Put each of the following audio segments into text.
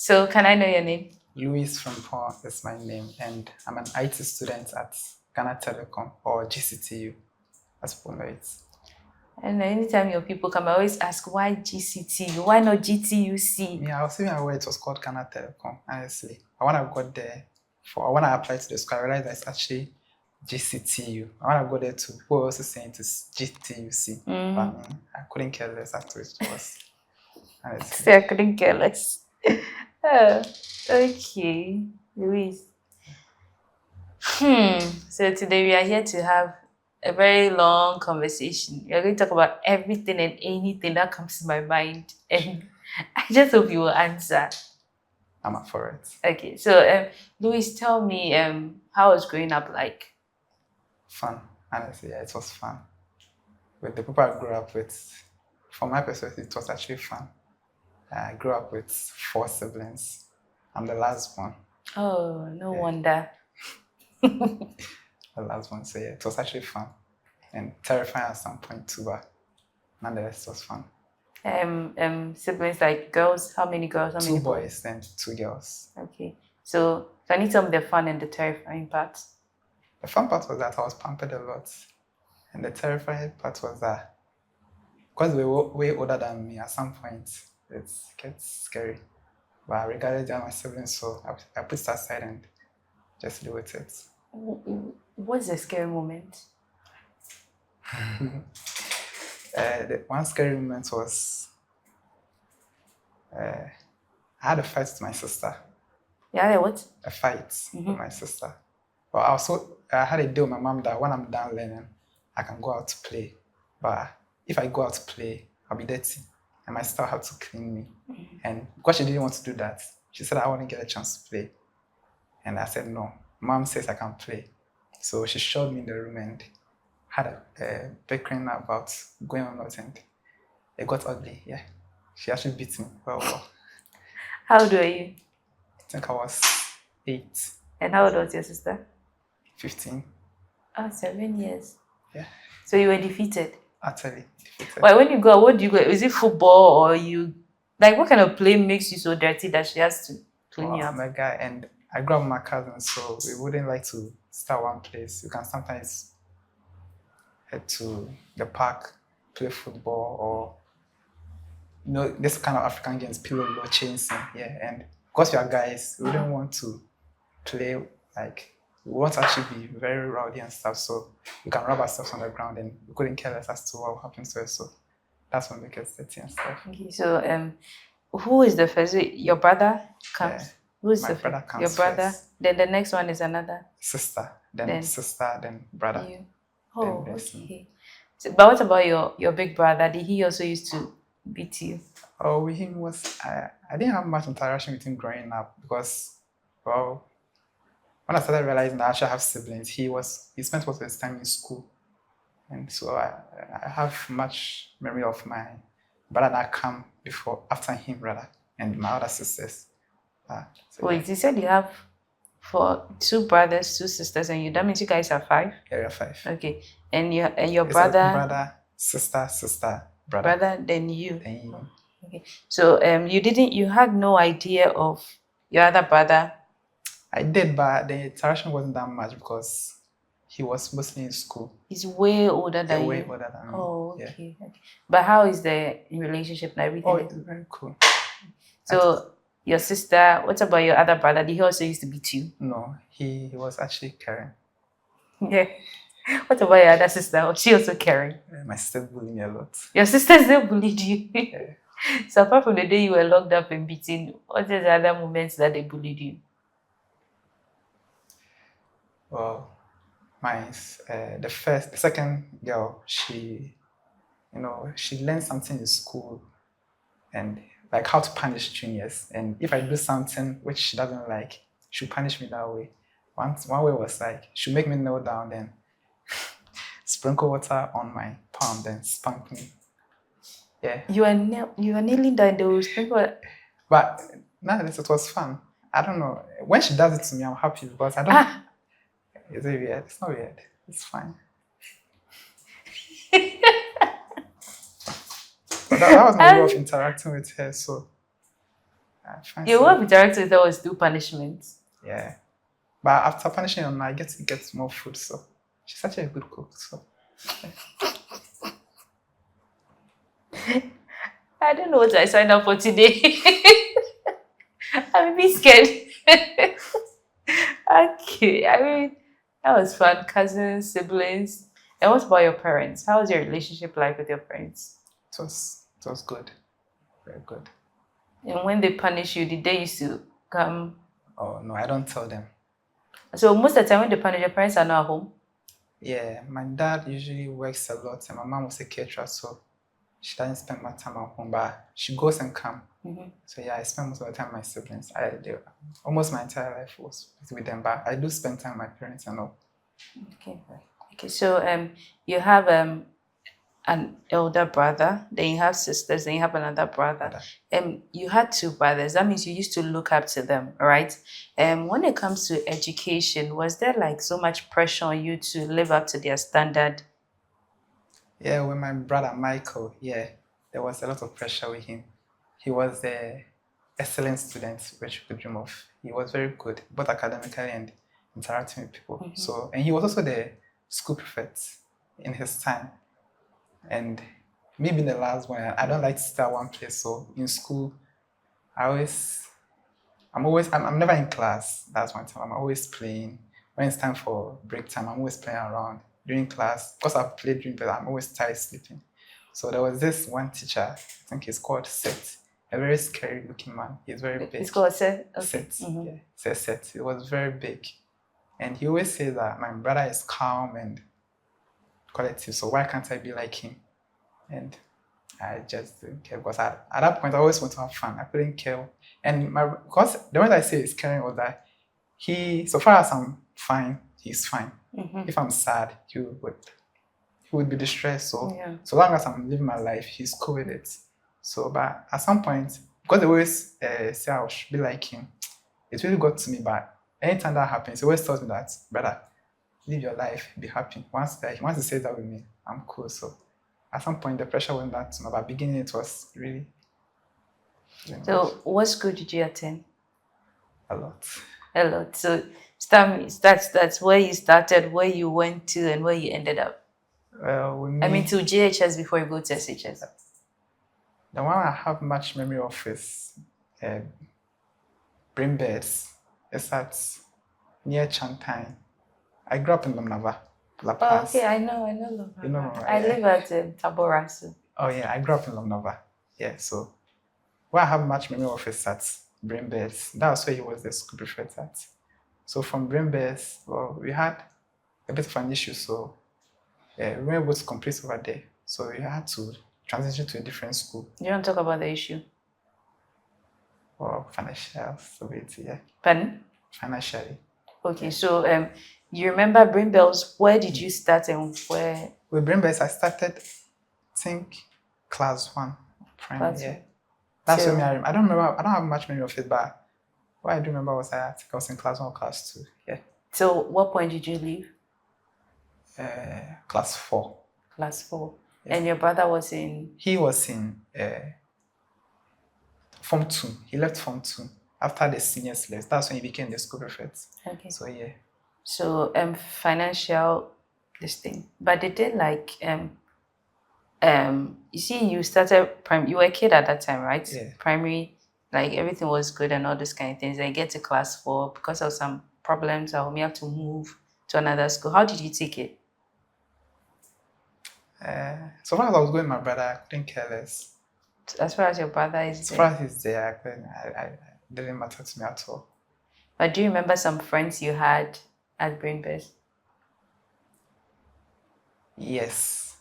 So can I know your name? Louis Frimpong is my name, and I'm an IT student at Ghana Telecom, or GCTU, as people know it. And anytime your people come, I always ask, why GCTU? Why not GTUC? Yeah, I was even aware it was called Ghana Telecom, honestly. But when I got there, when I applied to the school, I realized that it's actually GCTU. When I got there too, people were also saying it is GTUC. But I mean, I couldn't care less after it was. Honestly. See, I couldn't care less. Okay, Louise. So today we are here to have a very long conversation. We are going to talk about everything and anything that comes to my mind, and I just hope you will answer. I'm up for it. Okay, so Louise, tell me, how was growing up like? Fun, honestly, yeah, it was fun. With the people I grew up with, from my perspective, it was actually fun. I grew up with 4 siblings. I'm the last one. Oh, no wonder. The last one, so yeah, it was actually fun and terrifying at some point too, but nonetheless, it was fun. Siblings like girls? How many girls? How 2 many boys and 2 girls. Okay, so can you tell me the fun and the terrifying parts? The fun part was that I was pampered a lot, and the terrifying part was that because they were way older than me, at some point it gets scary. But regardless, they are my siblings, so I put it aside and just deal with it. What's the scary moment? The one scary moment was I had a fight with my sister. Yeah, what? A fight with my sister. But I had a deal with my mom that when I'm done learning, I can go out to play. But if I go out to play, I'll be dirty, and my sister will have to clean me. And because she didn't want to do that, she said I wouldn't get a chance to play. And I said no. Mom says I can play. So she showed me in the room and had a bickering about going on out, and it got ugly. Yeah, she actually beat me. Well. How old were you? I think I was 8. And how old was your sister? 15. Oh, 7 years. Yeah. So you were defeated? Utterly defeated. Well, when you go, what do you go? Is it football or you? Like, what kind of play makes you so dirty that she has to clean you up? I'm a guy, and I grew up with my cousins, so we wouldn't like to start one place. You can sometimes head to the park, play football, or this kind of African games, pillow ball, chasing. Yeah, and because we are guys, we wouldn't want to play like. We want to actually be very rowdy and stuff, so we can rub ourselves on the ground, and we couldn't care less as to what happens to us. So that's what makes us dirty and stuff. Okay, so who is the first? Your brother comes. Yeah, who is my brother comes your brother? first. Then the next one is another sister, then sister, then brother. You. Oh, okay. So, but what about your big brother? Did he also used to beat you? Oh, with him was I didn't have much interaction with him growing up because, well, when I started realizing that I actually have siblings, he spent most of his time in school, and so I have much memory of my brother that come after him rather, and my other sisters. Wait, you said you have 2 brothers, 2 sisters, and you. That means you guys are 5. Yeah, we are 5. Okay, and your brother, sister, brother. Brother, then you. Then you. Okay, so you had no idea of your other brother. I did, but the interaction wasn't that much because he was mostly in school. He's way older than you. Way older than me. Oh, okay. Yeah. Okay. But how is the relationship and everything? Oh, it's very cool. So your sister, what about your other brother? Did he also used to beat you? No, he was actually caring. Yeah. What about your other sister? Was she also caring? My sister bullied me a lot. Your sister still bullied you? Yeah. So apart from the day you were locked up and beaten, what are the other moments that they bullied you? Well, the second girl, she learned something in school, and like how to punish juniors. And if I do something which she doesn't like, she'll punish me that way. One way was like she'll make me kneel down, then sprinkle water on my palm, then spank me. Yeah. You are kneeling down, they will sprinkle. But nonetheless, it was fun. I don't know. When she does it to me, I'm happy because I don't. Is it weird? It's not weird. It's fine. But that was my way of interacting with her. So I fancy Your work with director with her was do punishments. Yeah. But after punishing her, I get to get more food, so she's such a good cook. So I don't know what I signed up for today. I'm a bit scared. Okay, I mean, that was fun. Cousins, siblings. And what about your parents? How was your relationship like with your parents? it was good. Very good. And when they punish you, did they used to come? Oh no, I don't tell them. So most of the time when they punish, your parents are not at home. Yeah, my dad usually works a lot and my mom was a caterer, so she doesn't spend much time at home, but she goes and comes. So yeah, I spend most of the time with my siblings. Almost my entire life was with them, but I do spend time with my parents and all. Okay. Okay. So you have an elder brother, then you have sisters, then you have another brother. You had two brothers. That means you used to look up to them, right? When it comes to education, was there like so much pressure on you to live up to their standard? Yeah, with my brother Michael, yeah, there was a lot of pressure with him. He was the excellent student, which you could dream of. He was very good, both academically and interacting with people. So, and he was also the school prefect in his time. And me being the last one, I don't like to stay at one place. So in school, I'm never in class. That's one time. I'm always playing. When it's time for break time, I'm always playing around. During class, because I've played during class, I'm always tired sleeping. So there was this one teacher, I think he's called Seth, a very scary looking man. He's very big. It's called Seth? Okay. Seth, yeah. Seth. He was very big. And he always says that my brother is calm and collective, so why can't I be like him? And I just didn't care because at that point I always want to have fun. I couldn't care. And because the way I say it's caring was that so far as I'm fine, he's fine. If I'm sad, he would be distressed. So long as I'm living my life, he's cool with it. So, but at some point, because they always say I should be like him, it really got to me. But anytime that happens, he always tells me that, brother, live your life, be happy. Once he says that with me, I'm cool. So at some point, the pressure went back to me. But beginning, it was really. So, what school did you attend? A lot. A lot. So, that's where you started, where you went to, and where you ended up. Well, I mean, to JHS before you go to SHS. The one I have much memory of is Brimbeds. It's at near Chantain. I grew up in Lomnava, La Paz. Oh, okay, I know Lomnava. You know, I live at Taborasu. Oh yeah, I grew up in Lomnava. Yeah, so what I have much memory of is at Brimbeds. That was where he was the school prefect at. So from Brimbeds, well, we had a bit of an issue, so we weren't able to complete over there. So we had to transition to a different school. You want to talk about the issue? Well, financial stability, yeah. Pardon? Financially. Okay, so you remember Brimbells? Where did you start and where? With Brimbells, I started, I think, class 1, primary. Yeah. That's when I don't remember. I don't have much memory of it, but what I do remember was I think I was in class 1 or class 2. Yeah. So what point did you leave? Class 4. Class 4. Yeah. And your brother was in? He was in Form 2. He left Form 2 after the seniors left. That's when he became the school prefect. Okay. So yeah. So financial this thing, but they did like you see, you started you were a kid at that time, right? Yeah. Primary, like everything was good and all those kind of things. Then you get to class 4 because of some problems. I may have to move to another school. How did you take it? So far as I was going with my brother, I couldn't care less. As far as your brother is as far as he's there, it didn't matter to me at all. But do you remember some friends you had at Brainbird? Yes.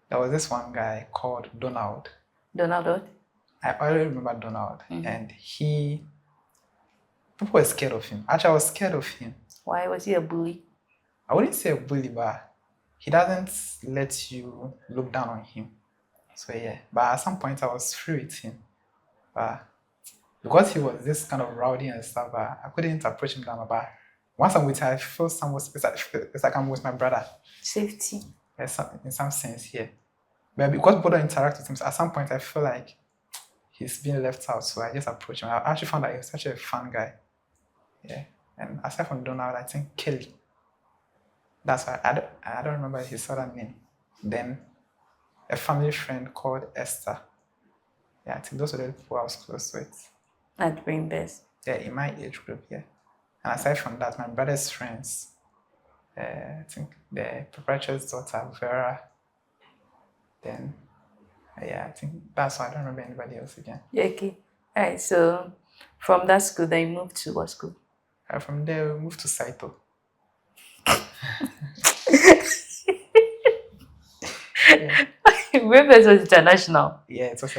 There was this one guy called Donald. Donald what? I already remember Donald. And people were scared of him. Actually, I was scared of him. Why? Was he a bully? I wouldn't say a bully, but he doesn't let you look down on him. So yeah, but at some point I was free with him. But because he was this kind of rowdy and stuff, I couldn't approach him down. But once I'm with him, I feel somewhat, it's like I'm with my brother. Safety. In some sense, yeah. But because people don't interact with him, at some point I feel like he's being left out, so I just approached him. I actually found that he was such a fun guy. Yeah. And aside from Donald, I think Kelly. That's why I don't remember his other name. Then a family friend called Esther. Yeah, I think those were the people I was close with. At Brainbest. Yeah, in my age group, yeah. And aside from that, my brother's friends, I think the proprietor's daughter, Vera. Then, yeah, I think that's why I don't remember anybody else again. Yeah, okay. All right. So from that school, then you moved to what school? From there, we moved to Saito. Yeah. Brainbest was international. Yeah, it was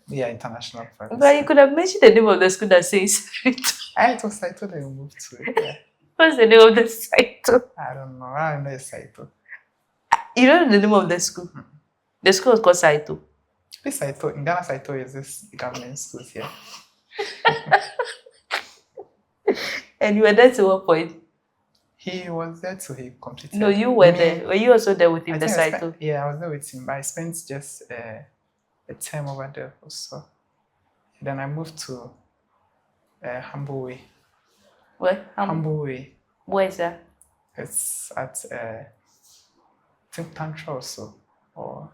international private. But you could have mentioned the name of the school that says Saito. It was Saito that we moved to. Yeah. What's the name of the Saito? I don't know. I don't know Saito. You don't know the name of the school? The school was called Saito. This Saito, in Ghana, Saito is this government schools here. And you were there to what point? He was there till he completed. No, you were there. Were you also there with him, the Saito? Yeah, I was there with him, but I spent just a term over there also. Then I moved to Humble Way. Where? Humble Way. Where is that? It's at I think Tantra also. Or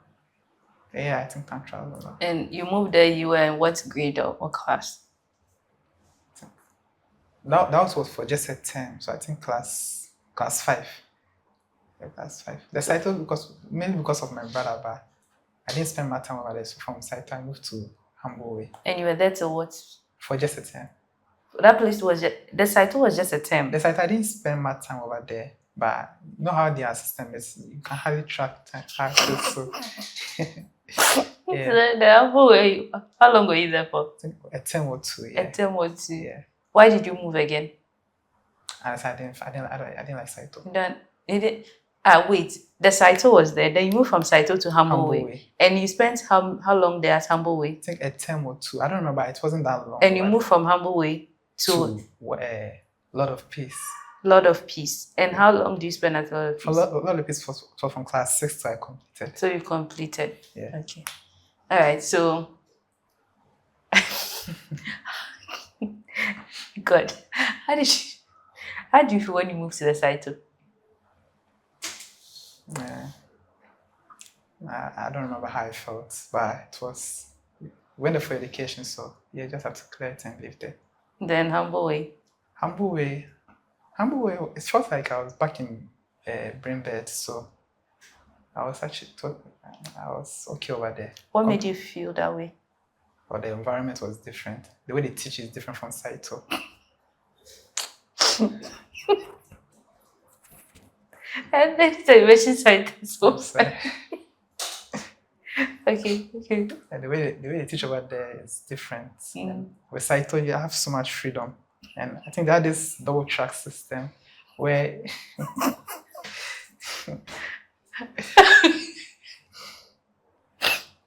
yeah, I think Tantra also. And you moved there, you were in what grade or what class? That was for just a term, so I think class 5. Yeah, class 5. The Saito mainly because of my brother, but I didn't spend my time over there. So from Saito I moved to Humble Way. And you were there to what? For just a term. That place was the Saito was just a term. The Saito I didn't spend my time over there, but you know how their system is. You can hardly track time. So yeah. The Humble Way. How long were you there for? I think a term or 2. Yeah. A term or 2. Yeah. Why did you move again? And I didn't like Saito. Wait, the Saito was there. Then you moved from Saito to Humble Way. And you spent how long there at Humble Way? I think a term or 2. I don't remember. It wasn't that long. And you moved from Humble Way to Lot of Peace. Lot of Peace. And how long do you spend at Lot of Peace? Lot of Peace was from class 6 to I completed. So you completed. Yeah. Okay. All right. So. God, how do you feel when you moved to the Saito? I don't remember how I felt, but it was went there for education, so you just have to clear it and live there. Then Humble Way, it felt like I was back in Brainbed, so I was okay over there. What made you feel that way? But the environment was different. The way they teach is different from Saito. And then you mentioned Saito. Okay. And the way they teach over there is different. With Saito, you have so much freedom, and I think they had this double track system where.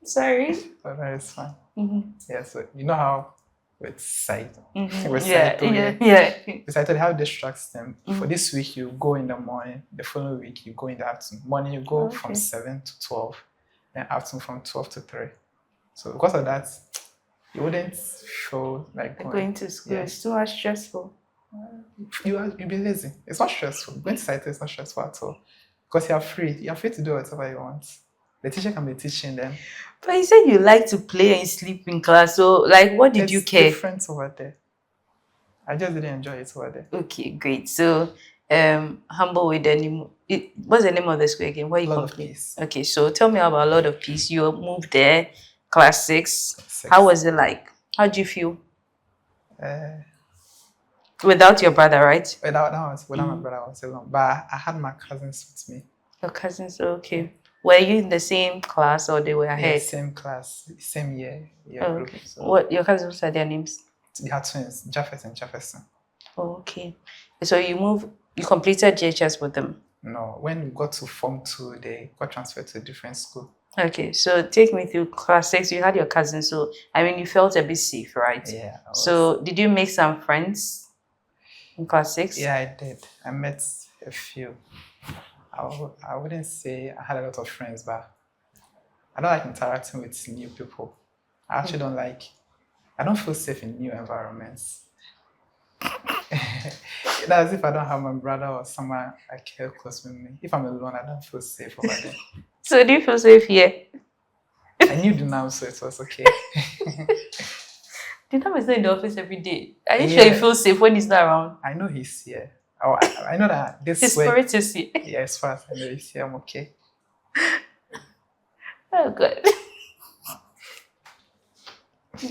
Sorry. But that is fine. Yeah, so you know how with Saito, With Saito they have this track system. For this week, you go in the morning. The following week, you go in the afternoon. Morning, you go from 7 to 12. Then afternoon from 12 to 3. So because of that, you wouldn't feel like going to school. Yeah. It's too much stressful. You'll be lazy. It's not stressful. Going to Saito is not stressful at all. Because you're free. You're free to do whatever you want. The teacher can be teaching them. But you said you like to play and sleep in class. So, what did you care? It's different over there. I just didn't enjoy it over there. Okay, great. So, Humble Way, then what's the name of the school again? Where you Lot of Peace. Okay, so tell me about Lot of Peace. You moved there, class 6. How was it like? How did you feel? Without your brother, right? Without my brother, I was alone. But I had my cousins with me. Your cousins, okay. Were you in the same class or they were ahead? Yeah, same class, same year. Group. So. What your cousins, are their names? They had twins, Japheth and Jefferson. Oh, okay. So you completed JHS with them? No, when we got to Form 2, they got transferred to a different school. Okay, so take me through class 6. You had your cousins, so you felt a bit safe, right? Yeah. So did you make some friends in class 6? Yeah, I did. I met a few. I wouldn't say I had a lot of friends, but I don't like interacting with new people. I actually don't like. I don't feel safe in new environments. That's if I don't have my brother or someone like here close with me. If I'm alone, I don't feel safe over there. So do you feel safe here? I knew the now, so it was okay. The time is not in the office every day. Are you sure you feel safe when he's not around? I know he's here. Oh, I know that this His way. spirit is here. Yeah, as far as I know he's here, I'm okay. Oh, good.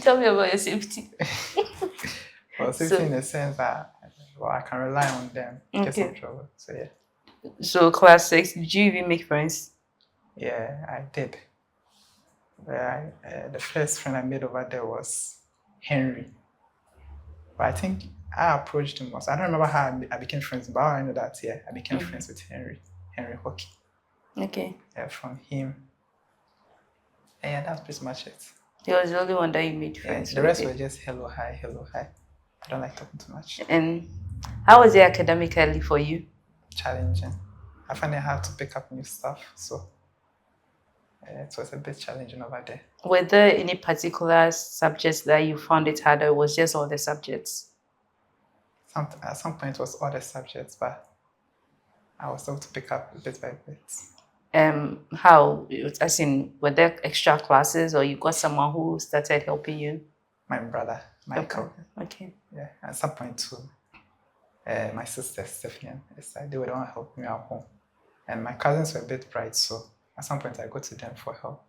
Tell me about your safety. Well, safety in the sense that I can rely on them in case of trouble. So yeah. So class 6, did you even make friends? Yeah, I did. The first friend I made over there was Henry. But I think I approached him once. I don't remember how I became friends, but I know that I became friends with Henry Hockey. Okay. Yeah, from him. And yeah, that's pretty much it. He was the only one that you made friends with. The rest were just hello, hi, hello, hi. I don't like talking too much. And how was it academically for you? Challenging. I find it hard to pick up new stuff, so it was a bit challenging over there. Were there any particular subjects that you found it harder, or was just all the subjects? At some point it was all the subjects, but I was able to pick up bit by bit. How? As in, were there extra classes, or you got someone who started helping you? My brother, Michael. Okay. Yeah, at some point too. My sister Stephanie, they would all help me at home, and my cousins were a bit bright, so at some point I go to them for help.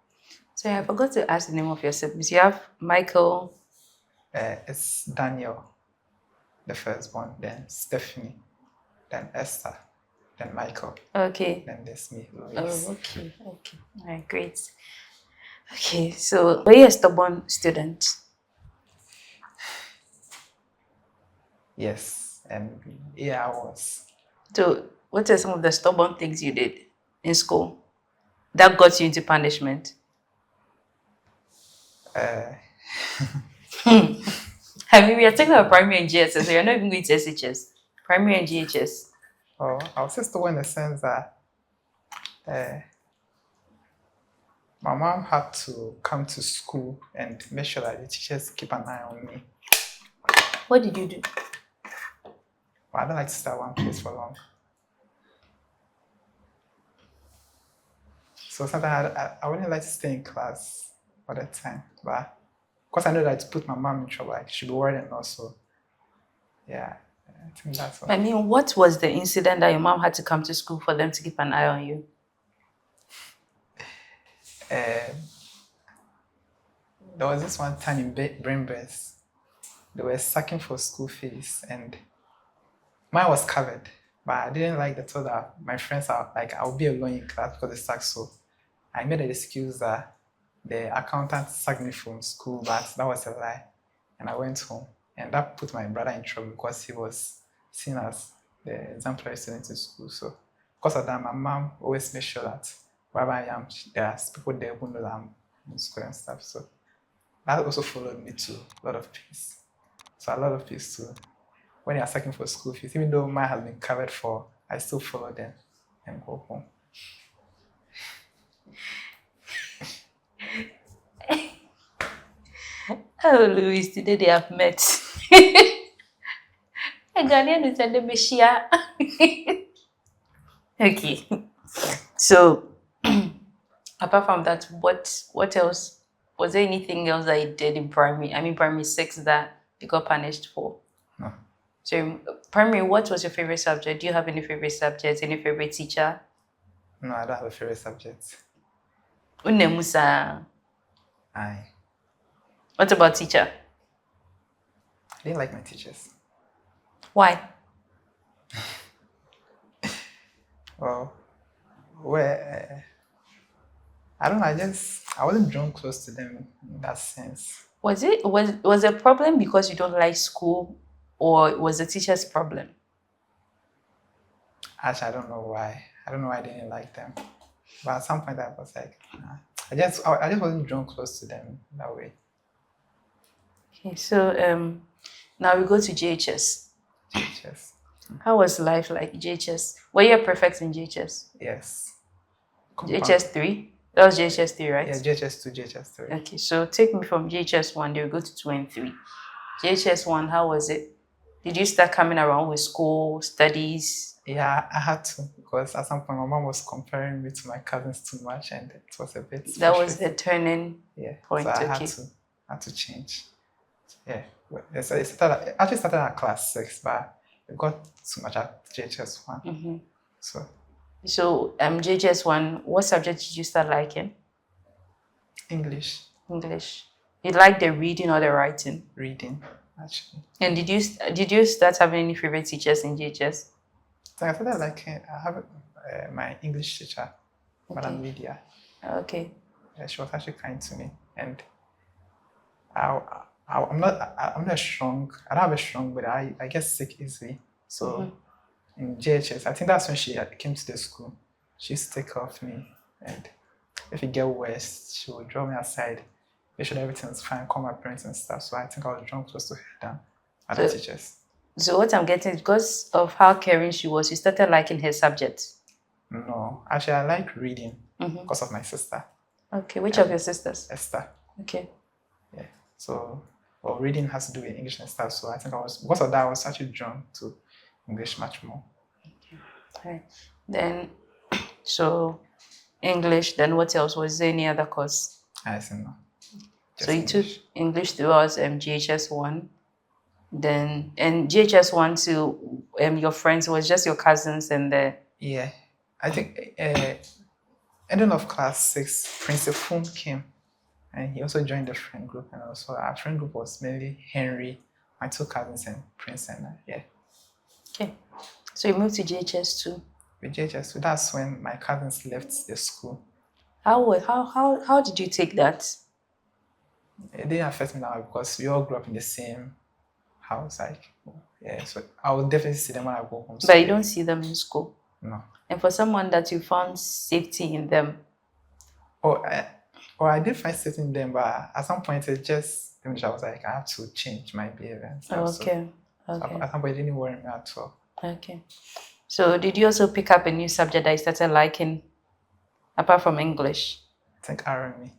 So I forgot to ask the name of your siblings. You have Michael. It's Daniel, the firstborn, then Stephanie, then Esther, then Michael. Okay. Then there's me, Louise. Oh, okay. All right, great. Okay, so were you a stubborn student? Yes, and I was. So what are some of the stubborn things you did in school that got you into punishment? I mean, we are talking about primary and GSS, so you're not even going to SHS. Primary and GHS. Oh, I was just the one in the sense that my mom had to come to school and make sure that the teachers keep an eye on me. What did you do? Well, I don't like to stay at one place for long. So sometimes I wouldn't like to stay in class all the time. But because I know that to put my mom in trouble, like, she'd be worried and also, yeah, I think that's what. I mean, what was the incident that your mom had to come to school for them to keep an eye on you? There was this one time in Brainbirds, they were sucking for school fees and mine was covered, but I didn't like the thought that my friends are like, I'll be alone in class because they suck. So I made an excuse that the accountant sucked me from school, but that was a lie. And I went home, and that put my brother in trouble because he was seen as the exemplary student in school. So because of that, my mom always made sure that wherever I am, there are people there who know that I'm in school and stuff. So that also followed me to a lot of peace. So a lot of peace too. When you are sucking for school fees, even though mine has been covered for, I still follow them and go home. Oh, Louise, today they have met. A Ghanaian is a Meshia. Okay. So, apart from that, what else? Was there anything else that you did in primary 6 that you got punished for? No. So, primary, what was your favorite subject? Do you have any favorite subjects? Any favorite teacher? No, I don't have a favorite subject. Unemusa. Aye. What about teacher? I didn't like my teachers. Why? Well, I don't know, I wasn't drawn close to them in that sense. Was a problem because you don't like school, or was the teacher's problem? Actually, I don't know why. I don't know why I didn't like them. But at some point I was like, nah. I just wasn't drawn close to them that way. Okay, so now we go to JHS. JHS. How was life like JHS? Were you a prefect in JHS? Yes. JHS 3? That was JHS3, right? Yeah, JHS2, JHS3. Okay, so take me from JHS1, then we go to 2 and 3. JHS1, how was it? Did you start coming around with school, studies? Yeah, I had to because at some point my mom was comparing me to my cousins too much, and it was a bit. That was the turning point. So I Okay. had to change. Yeah, it actually started at class 6, but it got too much at JHS1. So JHS1, what subject did you start liking? English. English. You like the reading or the writing? Reading, actually. And did you start having any favorite teachers in JHS? So I started liking. I have my English teacher, Madam Lydia. Okay. She was actually kind to me, and I'm not strong. I don't have a strong, but I get sick easily. So in JHS, I think that's when she came to the school. She used to take care of me, and if it get worse, she would draw me aside, make sure everything's fine, call my parents and stuff. So I think I was drawn close to her than other teachers. So what I'm getting is because of how caring she was, you started liking her subject? No, actually I like reading because of my sister. Okay, which of your sisters? Esther. Okay. Yeah. So reading has to do with English and stuff. So I think because of that, I was actually drawn to English much more. Okay. Right. Then, so English, then what else? Was there any other course? I see, no. So you took English throughout JHS1. Then, and JHS1 to your friends was just your cousins and the... Yeah. I think ending of class 6, Prince Frimpong came. And he also joined the friend group, and also our friend group was mainly Henry, my 2 cousins, and Prince and I. Yeah. Okay. So you moved to JHS2. With JHS2, that's when my cousins left the school. How did you take that? It didn't affect me now because we all grew up in the same house. So I will definitely see them when I go home. But you don't see them in school? No. And for someone that you found safety in them? I did find safety in them, but at some point it just, I was like, I have to change my behavior and stuff. Okay. So at some point it didn't worry me at all. Okay. So did you also pick up a new subject that you started liking, apart from English? I think RME.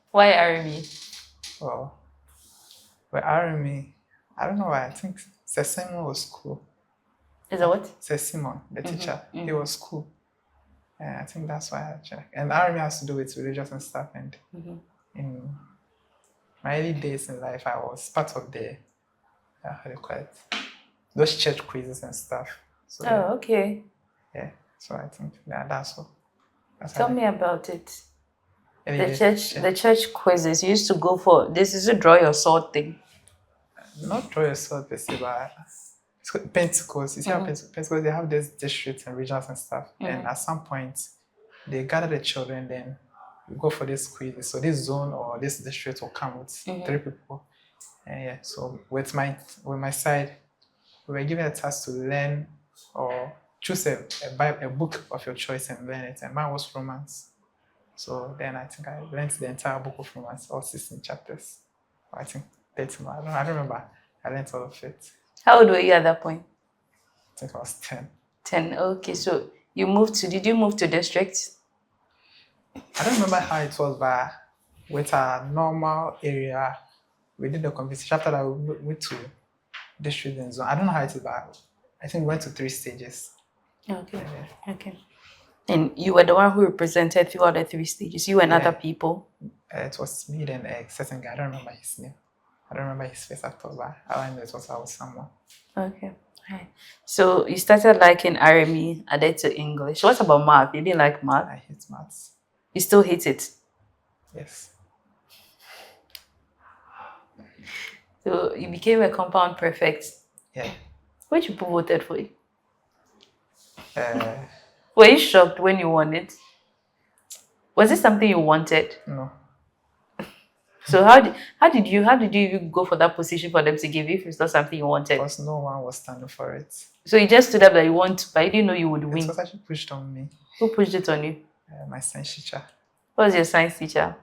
Why RME? Well, RME, I don't know why. I think Sir Simon was cool. Is that what? Sir Simon, the teacher, he was cool. And I think that's why I checked. And RME has to do with religious and stuff. And in my early days in life, I was part of the, how do you call it? Those church quizzes and stuff. So, okay. Yeah, so I think that's all. Tell me about it. The church quizzes you used to go for. This is a draw your sword thing. Not draw your sword per se, but it's called Pentecost. You see how Pentecost, they have these districts and regions and stuff. And at some point, they gather the children, then we go for this quiz. So this zone or this district will come with 3 people. And yeah, so with my side, we were given a task to learn or choose a book of your choice and learn it. And mine was Romance. So then I think I learned the entire book of Romance, all 16 chapters. I think 13. I don't remember. I learned all of it. How old were you at that point? I think I was 10. 10, okay. So did you move to district? I don't remember how it was, but with a normal area, we did the competition. After that, we went to district and zone. I don't know how it is, but I think we went to 3 stages. Okay. Okay. And you were the one who represented throughout the 3 stages. You and other people? It was me and a certain guy. I don't remember his name. I don't remember his face at all, but I know it was someone. Okay. Right. So you started liking RME, added to English. What about math? You didn't like math? I hate maths. You still hate it? Yes. So you became a compound prefect? Yeah. Which people voted for you? Were you shocked when you won it? Was it something you wanted? No. So how did you even go for that position for them to give you if it's not something you wanted? Because no one was standing for it. So you just stood up that you want to, but you didn't know you would win. It was actually pushed on me. Who pushed it on you? My science teacher. What was your science teacher?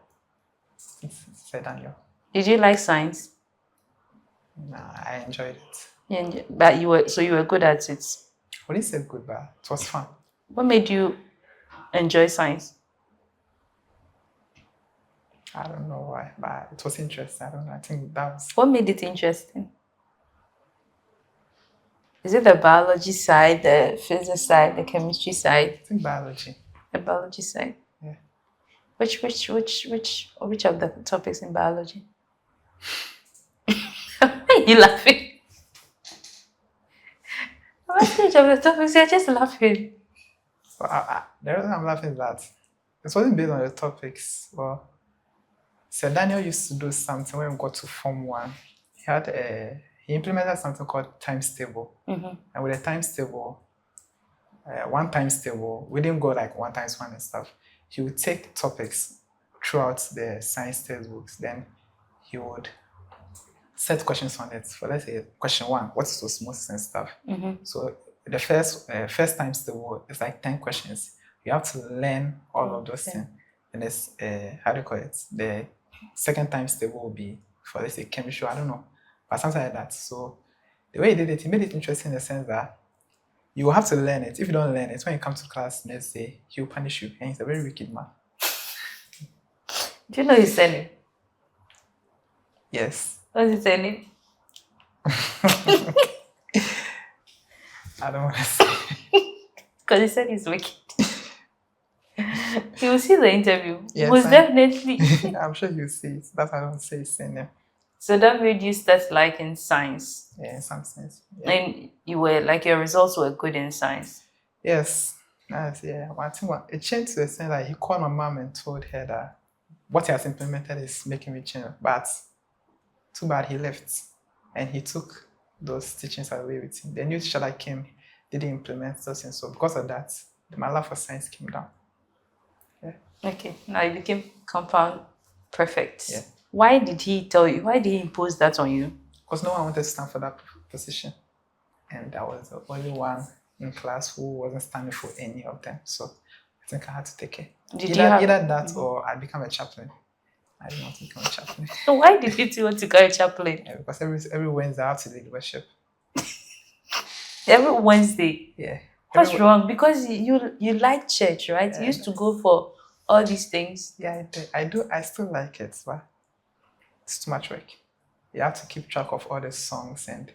Syde Hassle. Did you like science? Nah, I enjoyed it. Yeah, but you were good at it. I wouldn't say good, but it was fun. What made you enjoy science? I don't know why, but it was interesting. I don't know. I think that was What made it interesting? Is it the biology side, the physics side, the chemistry side? I think biology. The biology side. Yeah. Which of the topics in biology? Why are you laughing? Which of the topics? You're just laughing. Well, the reason I'm laughing is that it wasn't based on the topics. Well, Sir Daniel used to do something when we got to Form 1. He implemented something called times table. Mm-hmm. And with the times table, one times table, we didn't go like 1 times 1 and stuff. He would take topics throughout the science textbooks. Then he would set questions on it. For let's say question 1, what's osmosis and stuff. Mm-hmm. So the first times table is like 10 questions. You have to learn all of those things. And there's how do you call it? The second times table will be for let's say chemistry. I don't know, but something like that. So the way he did it, he made it interesting in the sense that you will have to learn it. If you don't learn it, when you come to class next day, he'll punish you. And he's a very wicked man. Do you know his surname? Yes. What's his surname? I don't want to say. Because he said he's wicked. He will see the interview. Yes, Most definitely. I'm sure you'll see it. That's why I don't say his name. So that made you start liking science. Yeah, in some sense. Yeah. And you were like your results were good in science. Yes. Nice, yeah. Well, I think it changed to the extent that he called my mom and told her that what he has implemented is making me change. But too bad he left. And he took those teachings away with him. The new teacher that came didn't implement those things. So because of that, my love for science came down. Yeah. Okay. Now you became compound perfect. Yeah. Why did he tell you? Why did he impose that on you? Because no one wanted to stand for that position. And I was the only one in class who wasn't standing for any of them. So I think I had to take it. Either that or I become a chaplain. I didn't want to become a chaplain. So why did you want to go a chaplain? Yeah, because every Wednesday I have to lead worship. Every Wednesday? Yeah. What's wrong? Because you like church, right? Yeah, you used to go for all these things. Yeah, I do. I still like it, but it's too much work. You have to keep track of all the songs and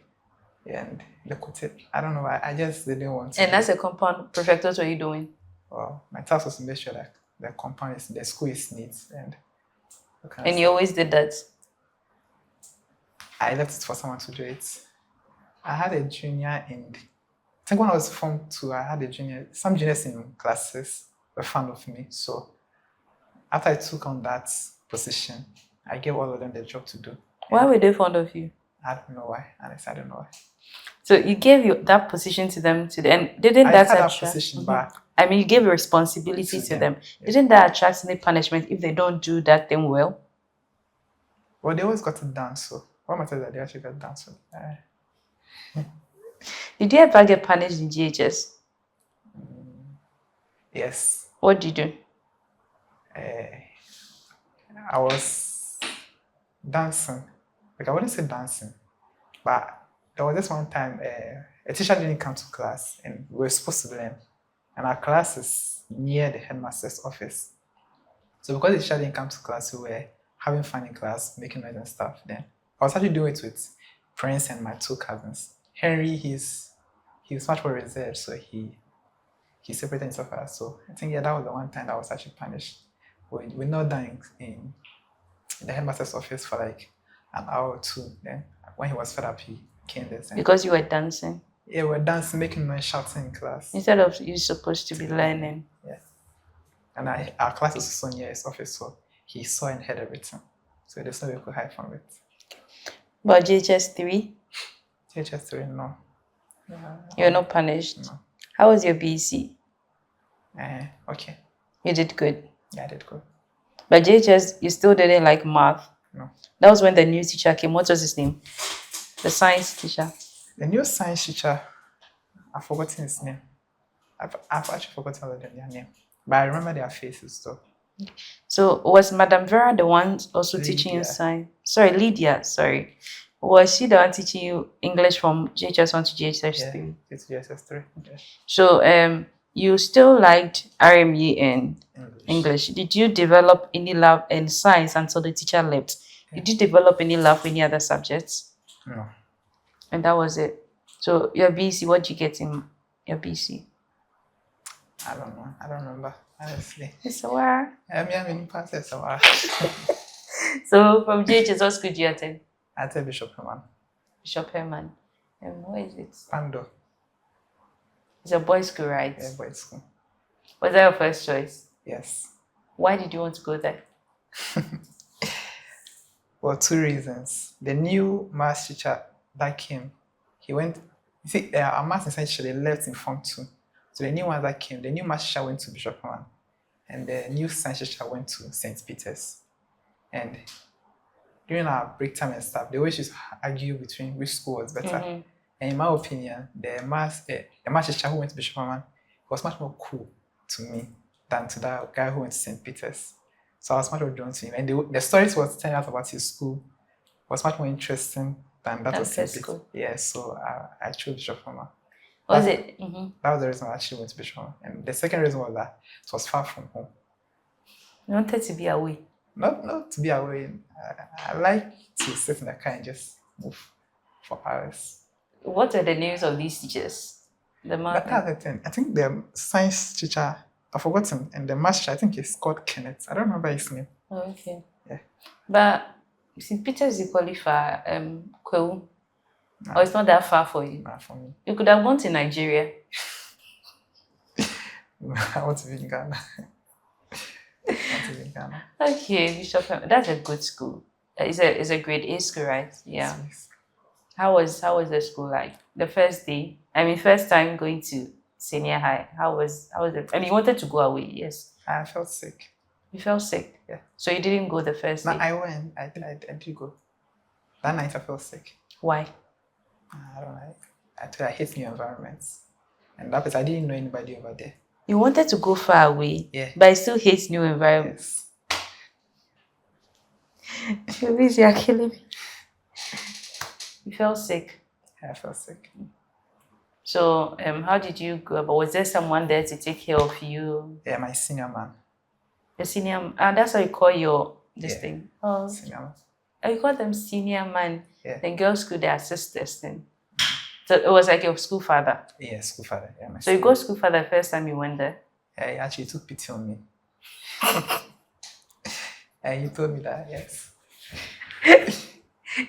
the quoted. I don't know. I just didn't want to. And as a compound prefect, what were you doing? Well, my task was to make sure that the compound is the school is neat and you always did that. I left it for someone to do it. I had a junior in. I think when I was Form 2, I had a junior. Some juniors in classes were fan of me, so after I took on that position, I gave all of them the job to do. Why were they fond of you? I don't know why. Honestly, I don't know why. So you gave that position to them and didn't that had attract? That position, but I mean, you gave a responsibility to them. Yeah. Didn't that attract any punishment if they don't do that thing well? Well, they always got it done. So what matters is that they actually got it done. So. Did you ever get punished in GHS? Yes. What did you do? I was dancing. Like I wouldn't say dancing, but there was this one time a teacher didn't come to class and we were supposed to learn. And our class is near the headmaster's office. So because the teacher didn't come to class, we were having fun in class, making noise and stuff. Then I was actually doing it with Prince and my 2 cousins. Henry, he's much more reserved, so he separated himself from us. So I think that was the one time that I was actually punished. We knelt down in the headmaster's office for like an hour or 2. Then when he was fed up, he came there. Because you were dancing? Yeah, we were dancing, making noise, shouting in class. Instead of you supposed to be learning. Yeah. And our class was also near his office, so he saw and heard everything. So there's no way we could hide from it. But GHS 3? GHS 3, no. You're not punished? No. How was your BC? Okay. You did good? Yeah, I did good. But GHS, you still didn't like math? No. That was when the new teacher came. What was his name? The science teacher. The new science teacher, I've forgotten his name. I've actually forgotten all of them, their name. But I remember their faces though. So was Madame Vera the one also teaching you science? Sorry, Lydia, sorry. Was she the one teaching you English from GHS 1 to GHS 3? Yeah, it's GHS 3. Yeah. So you still liked RME and English. English. Did you develop any love in science until the teacher left? Yeah. Did you develop any love for any other subjects? No, And that was it. So your BC, what did you get in your BC? I don't know. I don't remember, honestly. It's a while. I mean, passes so So from JHS, what school did you attend? I tell Bishop Herman. Bishop Herman. Where is it? Pando. It's a boys' school, right? Yeah, boys' school. Was that your first choice? Yes. Why did you want to go there? Well, 2 reasons. The new maths teacher that came, he went. You see, our maths essentially left in Form 2. So the new one that came, the new maths teacher went to Bishop Herman, and the new science teacher went to St. Peter's. And during our break time and stuff, they always used to argue between which school was better. Mm-hmm. And in my opinion, the maths teacher who went to Bishop Herman was much more cool to me than to that guy who went to St. Peter's. So I was much more drawn to him. And the stories he was telling us about his school was much more interesting than that of St. Peter's. Yeah, so I chose Bishop Herman. Was it? Mm-hmm. That was the reason I actually went to Bishop Herman. And the second reason was that it was far from home. You wanted to be away? Not to be away. I like to sit in the car and just move for hours. What are the names of these teachers? The math. That's the thing. I think the science teacher, I've forgotten, and the math teacher, I think he's called Kenneth. I don't remember his name. Oh, okay. Yeah. But St. Peter's is equally far, Kwewu. Or it's not that far for you? Not for me. You could have gone to Nigeria. I want to be in Ghana. I want to be in Ghana. Okay, Bishop. That's a good school. It's a grade A school, right? Yeah. Yes. How was the school like? The first day? I mean, first time going to senior high. How was it? And you wanted to go away, yes. I felt sick. You felt sick? Yeah. So you didn't go the first No, day? I went. I did go. That night I felt sick. Why? I don't like. I hate new environments. And that was, I didn't know anybody over there. You wanted to go far away, Yeah. but you still hate new environments. Yes. Please, you're killing me. You felt sick. I felt sick. So, how did you go about? Was there someone there to take care of you? Yeah, my senior man. The senior, and that's how you call this Yeah. thing. Oh, Senior man. oh, you call them senior man. Yeah. Then girls' school, they are sisters. Then, so it was like your school father. Yeah, school father. Yeah, my So you got school father the first time you went there. Yeah, he actually took pity on me. And he told me that, yes.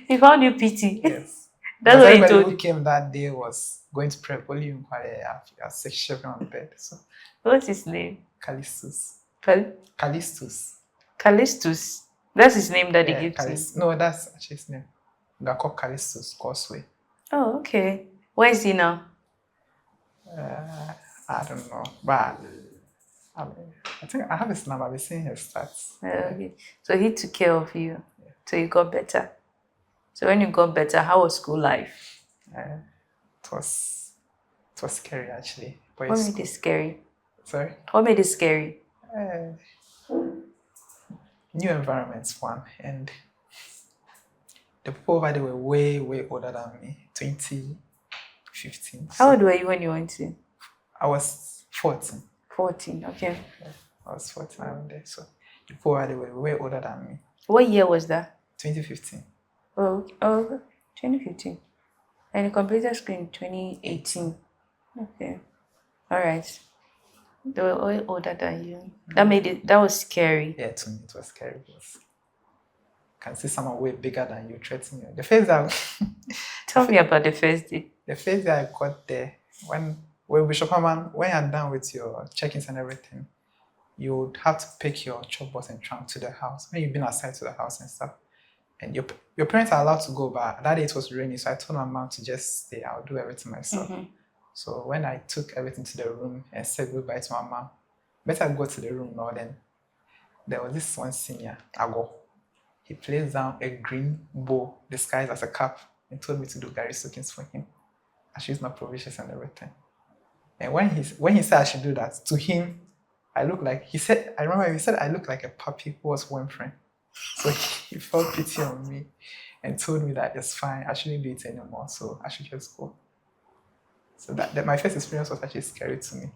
He found you pity. Yes. That's Because what he everybody told who you. came that day was going to prep. Only you inquired a 6 children on the bed. So, What's his name? Callistus. Callistus. That's his name that they Yeah, give to him. No, that's actually his name. They are called Callistus Causeway. Oh, okay. Where is he now? I don't know. But I think I have his number. I've been seeing his stats. Okay. So he took care of you. So you got better. So when you got better, how was school life? It was scary actually. But What it's made it scary? Sorry? What made it scary? New environments, one. And the people over there were way, way older than me. 2015. How old were you when you went to? I was 14. 14, okay. Yeah, I was 14 around there. So the people over there were way older than me. What year was that? 2015. Oh, 2015. And you completed school in 2018. Okay. All right. They were all older than you. That was scary. Yeah, to me it was scary. Because you can see someone way bigger than you threatening you. The first day, Tell me about the first day. the first day I got there, when Bishop Herman, when you're done with your check-ins and everything, you would have to pick your chopbox and trunk to the house. When you've been assigned to the house and stuff. And your parents are allowed to go, but that day it was raining, so I told my mom to just stay. I'll do everything myself. Mm-hmm. So when I took everything to the room and said goodbye to my mom, better go to the room now. Then there was this one senior, Ago. He placed down a green bowl disguised as a cup and told me to do Gary soakings for him. I should use my provisions and everything. And when he said I should do that, to him, I looked like, I remember he said I looked like a puppy who was whimpering. So he felt pity on me and told me that it's fine, I shouldn't do it anymore, so I should just go. So that my first experience was actually scary to me.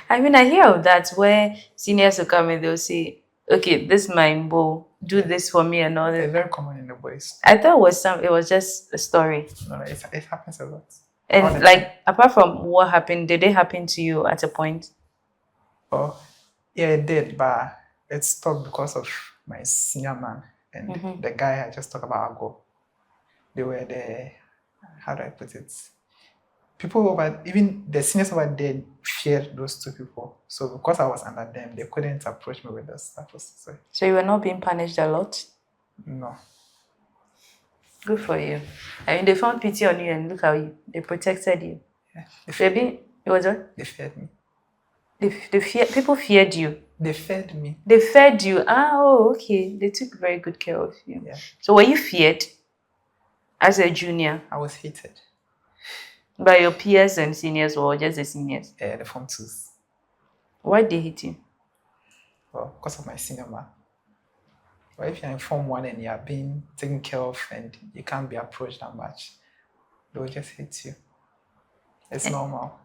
I mean, I hear of that where seniors will come and they'll say, okay, this is my bow, do this for me and all It's that. very common in the boys. I thought it was just a story. No, it happens a lot. All And the like, time. apart from what happened, did it happen to you at a point? Oh, yeah, it did, but it stopped because of my senior man and the guy I just talked about ago. They were the, how do I put it? People over, even the seniors over there feared those two people. So because I was under them, they couldn't approach me with the status. So you were not being punished a lot? No. Good for you. I mean, they found pity on you and look how they protected you. Yeah, Maybe it was what? they fed me. People feared you. They fed me. They fed you. Ah, oh, okay. They took very good care of you. Yeah. So were you feared as a junior I was hated. by your peers and seniors or just the seniors? The Form 2s. Why did they hate you? Well, because of my senior man. But if you're in Form 1 and you're being taken care of and you can't be approached that much, they'll just hate you. It's normal.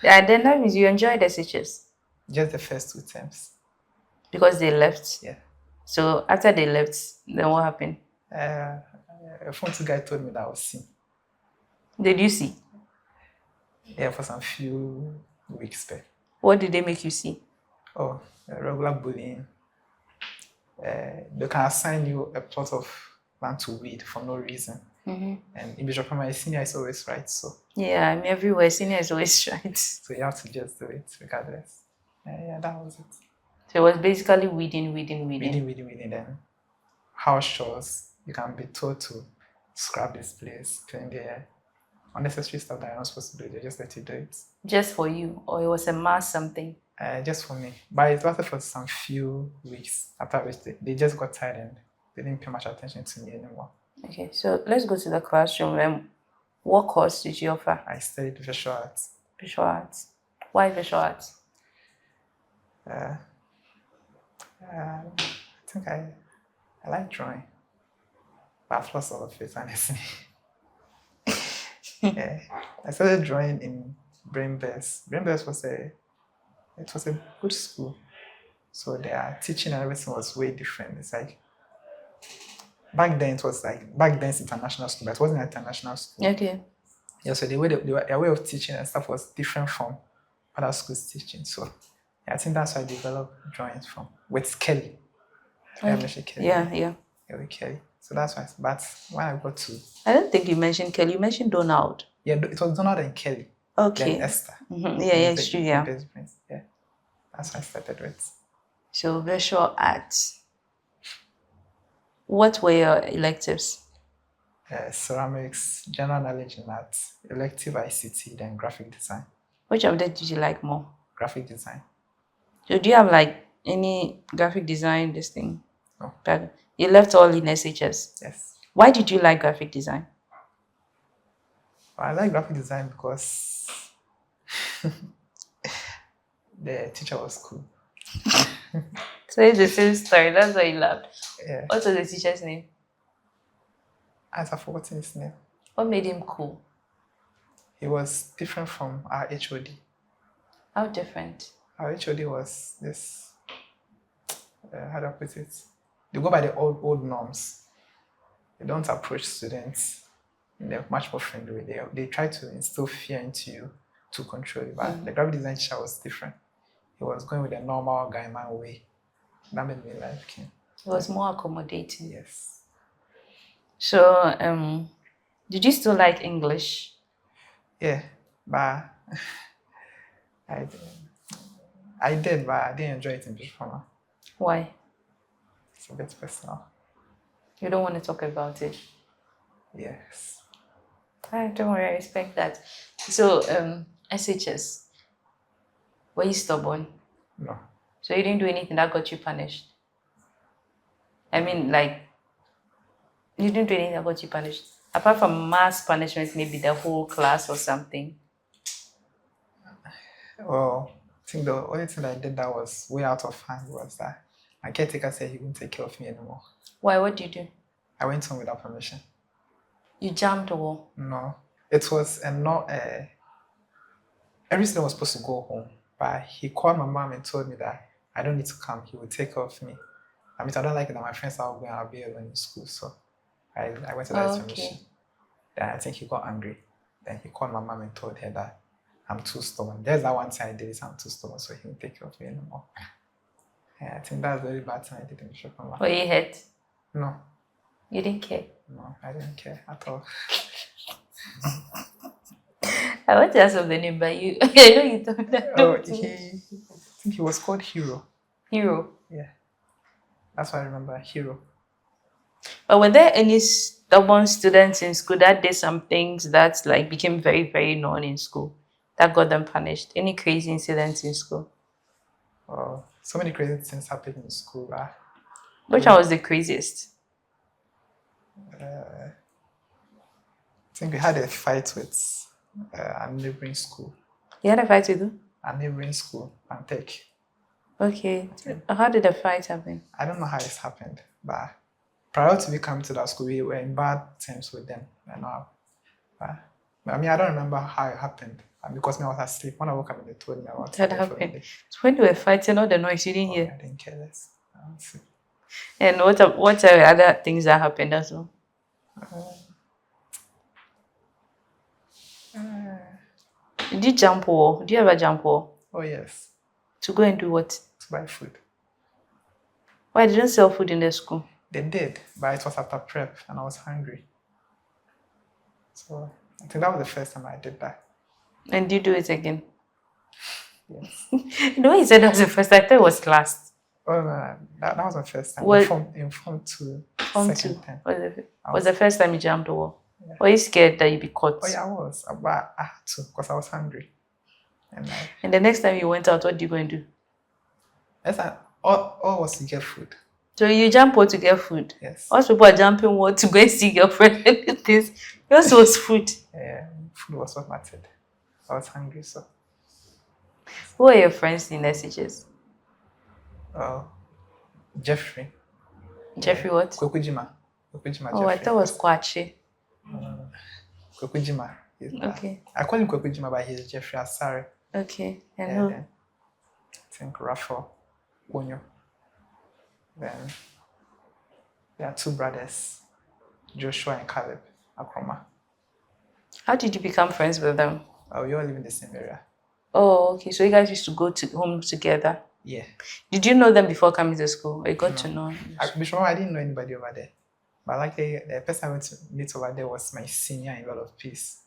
And then that means you enjoyed the SHS Just the first 2 terms. because they left. Yeah. So after they left, then what happened? A Form 2 guy told me that I was seen. Did you see? Yeah, for some few weeks back. What did they make you see? Oh, regular bullying. They can assign you a plot of land to weed for no reason. And in Bishop my senior is always right, so. Yeah, I mean, everywhere, senior is always right. So you have to just do it regardless. Yeah, that was it. So it was basically weeding. Weeding. Then house chores, you can be told to scrub this place, clean the air. Unnecessary stuff that you're not supposed to do, they just let you do it. Just for you, or it was a mass something? Just for me. But it lasted for some few weeks, after which they just got tired and they didn't pay much attention to me anymore. Okay, so let's go to the classroom. What course did you offer? I studied visual arts. Visual arts. Why visual arts? I think I like drawing, but I've lost all of it, honestly. Yeah. I started drawing in Brainburst. Brainburst was a good school. So their teaching and everything was way different. It's like back then it's international school, but it wasn't an international school. Okay. Yeah, so their way of teaching and stuff was different from other schools' teaching. So yeah, I think that's why I developed drawings from with Kelly. Okay. Kelly. Yeah. With Kelly. So that's why. But when I got to, I don't think you mentioned Kelly. You mentioned Donald. Yeah, it was Donald and Kelly. Okay. Then Esther. Yeah, it's true. Yeah. Yeah, that's what I started with. So visual arts. What were your electives? Ceramics, general knowledge in art, elective ICT, then graphic design. Which of them did you like more? Graphic design. So do you have like any graphic design, this thing? No. You left all in SHS? Yes. Why did you like graphic design? Well, I like graphic design because the teacher was cool. So it's the same story. That's why you loved. Yeah. What was the teacher's name? I've forgotten his name. What made him cool? He was different from our HOD. How different? Our HOD was this, how do I put it? They go by the old norms. They don't approach students in a much more friendly way. They try to instill fear into you to control you. But the graphic design teacher was different. He was going with a normal guy man way. That made me like him. It was more accommodating. Yes. So, did you still like English? Yeah, but I did, but I didn't enjoy it in Bishop. Why? It's a bit personal. You don't want to talk about it? Yes. Don't worry, I respect that. So, SHS, were you stubborn? No. So you didn't do anything that got you punished? I mean, like, you didn't do anything that got you punished? Apart from mass punishment, maybe the whole class or something? Well, I think the only thing I did that was way out of hand was that my caretaker said he wouldn't take care of me anymore. Why? What did you do? I went home without permission. You jammed the wall? No. It was not every student was supposed to go home But he called my mom and told me that I don't need to come. He would take care of me. I mean, I don't like it that my friends are all going. I'll be alone in school. So I went to that explanation. Then I think he got angry. Then he called my mom and told her that I'm too stubborn. There's that one time I did it, I'm too stubborn, so he won't take care of me anymore. Yeah, I think that's a very bad thing I did in the shop. Were you hurt? No. You didn't care? No, I didn't care at all. I want to ask of the name, but you, I know you told me that. I think he was called Hero. Hero? Yeah. That's what I remember, Hero. But were there any stubborn students in school that did some things that like became very, very known in school that got them punished? Any crazy incidents in school? Oh, so many crazy things happened in school. Which one was the craziest? I think we had a fight with a neighboring school. You had a fight with who? A neighboring school, Pantech. Okay. How did the fight happen? I don't know how it happened, but prior to me coming to that school, we were in bad terms with them. But I mean, I don't remember how it happened because I was asleep. When I woke up, they told me about that happened. So when you were fighting, all the noise you didn't hear. I didn't care less. And what are other things that happened as well? Did you jump wall? Do you ever jump wall? Oh yes. To go and do what? To buy food. Why didn't sell food in the school? They did, but it was after prep and I was hungry. So I think that was the first time I did that. And do you do it again? Yes. The way you said that was the first, I thought it was last. Oh no, that was my first time. What? In Form 2, Form second 2. time. Was the first time you jumped the wall? Yeah. Were you scared that you'd be caught? Oh yeah, I was. But I had to because I was hungry. And the next time you went out, what did you go and do? Yes, all was to get food. So you jump wall to get food? Yes. Most people are jumping wall to go and see your friend. Yours was food. Yeah, food was what mattered. I was hungry, so. Who are your friends in SHS? Jeffrey. Jeffrey what? Kwekujima. Oh, Jeffrey. I thought it was Kwachi. Kwekujima. Okay. I call him Kwekujima, but he's Jeffrey Asare. Okay. And Yeah, who? then I think Rafa Bonyo. Then there are two brothers, Joshua and Caleb Akroma. How did you become friends with them? We all live in the same area. Oh, okay. So you guys used to go to home together? Yeah. Did you know them before coming to school? Or you got to know? Before, I didn't know anybody over there. But like the person I went to meet over there was my senior in World of Peace.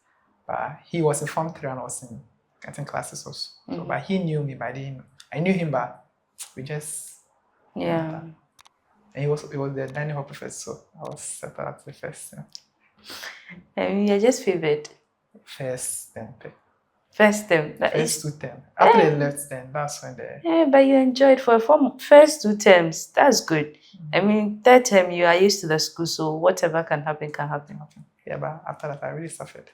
But he was in Form 3 and I was in, I think, classes also. So, but he knew me, but I knew him, but we just... Yeah. And he was the dining hall professor, so I was set at the first. I mean, you're just favored. First term. First term. First 2 terms. After they left, then that's when they... Yeah, but you enjoyed for first 2 terms. That's good. I mean, third term, you are used to the school, so whatever can happen, can happen. Yeah, but after that, I really suffered.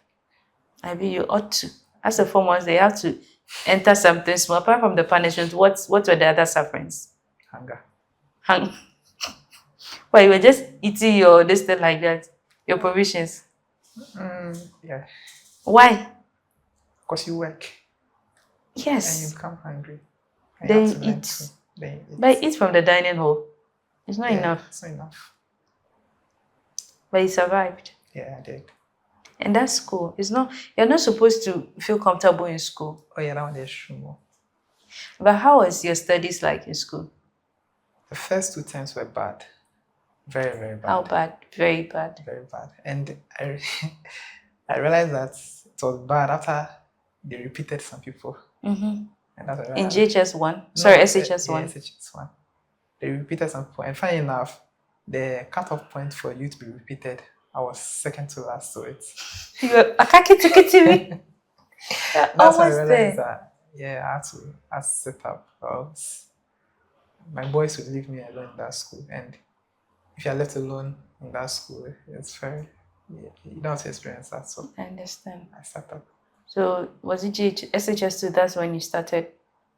I mean, you ought to. As a form once, they have to enter something small. Apart from the punishment, what were the other sufferings? Hunger. Why, you were just eating your this thing like that? Your provisions? Yeah. Why? Because you work. Yes. And you become hungry. And Then you have to learn eat. Then eat. But eat from the dining hall. It's not enough. It's not enough. But you survived. Yeah, I did. And that's cool. You're not supposed to feel comfortable in school. Oh yeah, that one is true. But how was your studies like in school? The first 2 terms were bad. Very, very bad. How bad? Very bad. Very bad. And I realized that it was bad after they repeated some people. Mm-hmm. And that's in JHS 1? Sorry, SHS 1. Yeah, SHS 1. They repeated some people. And funny enough, the cutoff point for you to be repeated, I was second to last, so it's... You were akakiti. That's why I realized that, yeah, I had to set up. My boys would leave me alone in that school. And if you're left alone in that school, it's very... you don't have to experience that, so... I understand. I set up. So was it SHS2? That's when you started?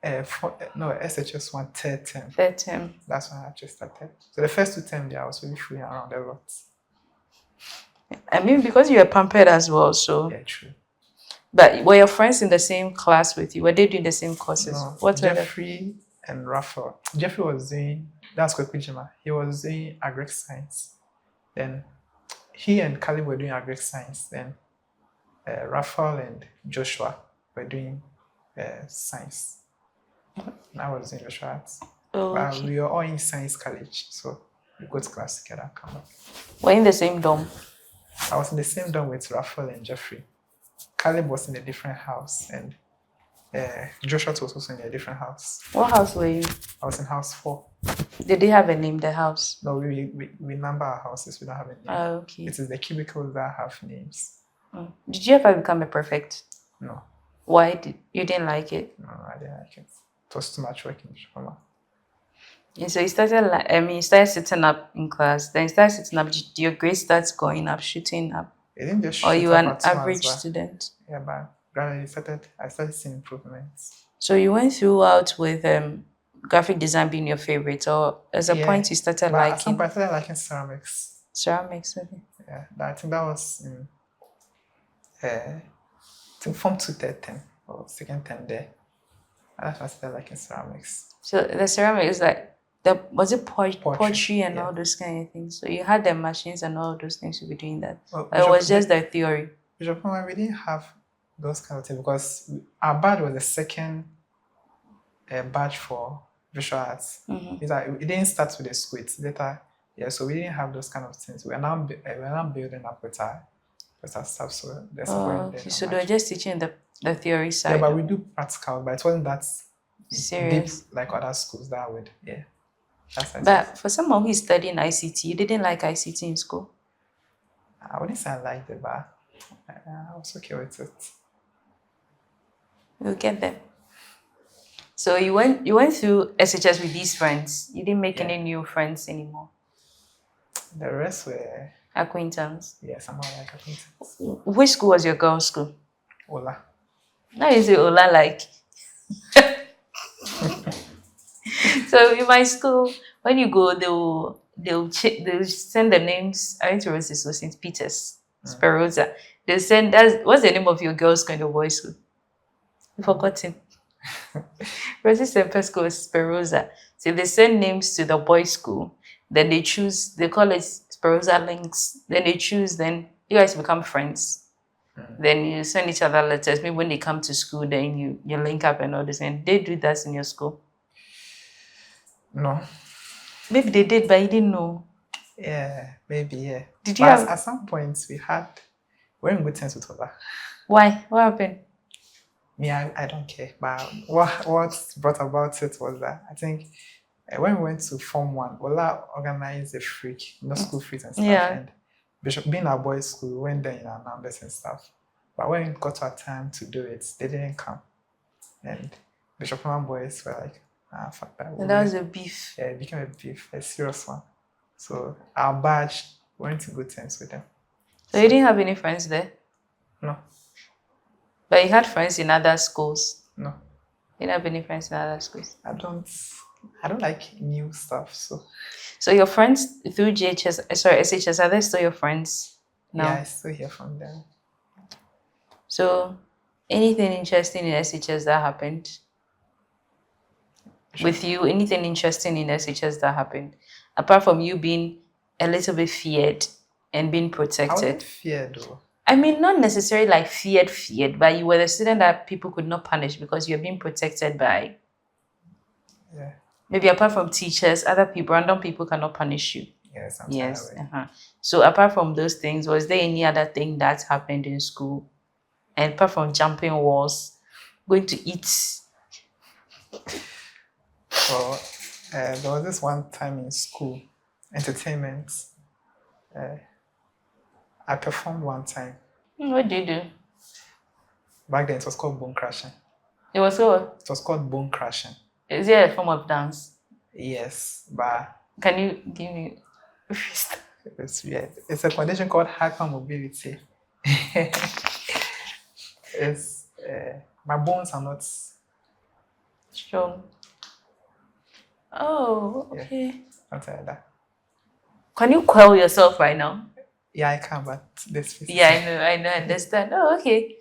No, SHS1 third term. Third term. That's when I actually started. So the first 2 terms, I was really free around a lot. I mean, because you were pampered as well, so. Yeah, true. But were your friends in the same class with you? Were they doing the same courses? No, What were the... Jeffrey and Raphael. Jeffrey was doing, that's Kwekujima. He was doing agric science. Then he and Caleb were doing agric science. Then Raphael and Joshua were doing science. And I was doing visual arts. Oh, But okay. we were all in science college, so we go to class together, come back. Were in the same dorm? I was in the same dorm with Raphael and Jeffrey. Caleb was in a different house, and Joshua was also in a different house. What house were you? I was in house 4. Did they have a name, the house? No, we number our houses. We don't have a name. Oh, okay. It is the cubicles that have names. Mm. Did you ever become a prefect? No, Why you didn't like it? no, I didn't like it. It was too much work in Shoma. And so you started, you started sitting up in class. Then you started sitting up. Did your grades start going up, shooting up? It didn't just Or shoot you were up an at once, average but- student? Yeah, but gradually I started seeing improvements. So you went throughout with graphic design being your favorite, or as a Yeah, point you started But at some liking point I started liking ceramics. ceramics? Okay. Yeah, I think that was in I think Form 2 third term or second term there. That's when I started liking ceramics. So the ceramic is like was it pottery and yeah. all those kind of things. So you had the machines and all those things to be doing that. Well, Or it was just the theory. Bishop Poma, we didn't have those kind of things because our batch was the second batch for visual arts. Mm-hmm. It's like, it didn't start with the school, it's later. Yeah, so we didn't have those kind of things. We're now building up with our stuff. So there's Okay. So they were just teaching the theory side. yeah, but we do practical, but it wasn't that Serious. deep like other schools that would. Yeah. That's like But for someone who is studying ICT, you didn't like ICT in school? I wouldn't say I liked it, but I was okay with it. We'll get there. So you went through SHS with these friends. You didn't make Yeah. any new friends anymore. The rest were Acquaintance. somehow like acquaintance. Which school was your girls' school? Ola. Now you say Ola like. So in my school, when you go, they'll send the names. I went to Roses, so St. Peter's, Sperosa. They'll send what's the name of your girls' school and your boys' school? I've forgotten. Roses St. Peter's school is Sperosa. So they send names to the boys' school. Then they choose. They call it Sperosa links. Then they choose. Then you guys become friends. Then you send each other letters. Maybe when they come to school, then you link up and all this. And they do that in your school. No. Maybe they did, but you didn't know. Yeah, maybe, yeah. Did you But have... at some points we're in good terms with Ola. Why? What happened? Me, I don't care. But what brought about it was that I think when we went to Form 1, Ola organized a freak, school freaks and stuff. Yeah. And Bishop, being our boys' school, we went there in our numbers and stuff. But when it got to our time to do it, they didn't come. And Bishop and boys were like, fuck that. And that was a beef. Yeah, it became a beef, a serious one. So our batch went in good terms with them. So you didn't have any friends there? No. But you had friends in other schools? No. You didn't have any friends in other schools? I don't like new stuff, so. So your friends through SHS, are they still your friends now? Yeah, I still hear from them. So anything interesting in SHS that happened? With you, anything interesting in SHS that happened? Apart from you being a little bit feared and being I protected. wasn't feared though. I mean, not necessarily like feared, but you were the student that people could not punish because you're being protected by. Yeah. Maybe apart from teachers, other people, random people cannot punish you. Yes. Yes. So apart from those things, was there any other thing that happened in school? And apart from jumping walls, going to eat? Well, there was this one time in school, entertainment. I performed one time. What did you do? Back then, it was called bone crashing. It was what? It was called bone crashing. Is it a form of dance? Yes, but Can you give me? it's weird. It's a condition called hypermobility. It's my bones are not Strong. Oh, okay. something like that. Can you quell yourself right now? Yeah, I can, but this. Yeah, I know, I understand. Oh, okay.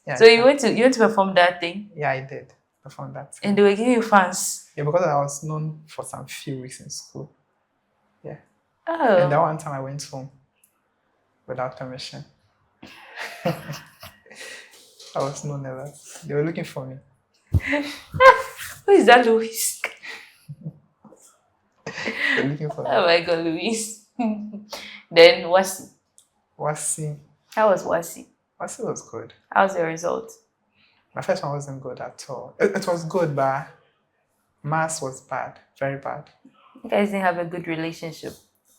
Yeah, So you went to perform that thing, yeah, I did perform that. and they were giving you fans. Yeah, because I was known for some few weeks in school. Yeah. Oh. And that one time I went home without permission. I was known as that. They were looking for me. Who is that, Louis? They were looking for me. Oh my God, Louis. Then Wasi. Wasi. How was Wasi? Wasi was good. How was the result? My first one wasn't good at all. It was good, but maths was bad. Very bad. You guys didn't have a good relationship.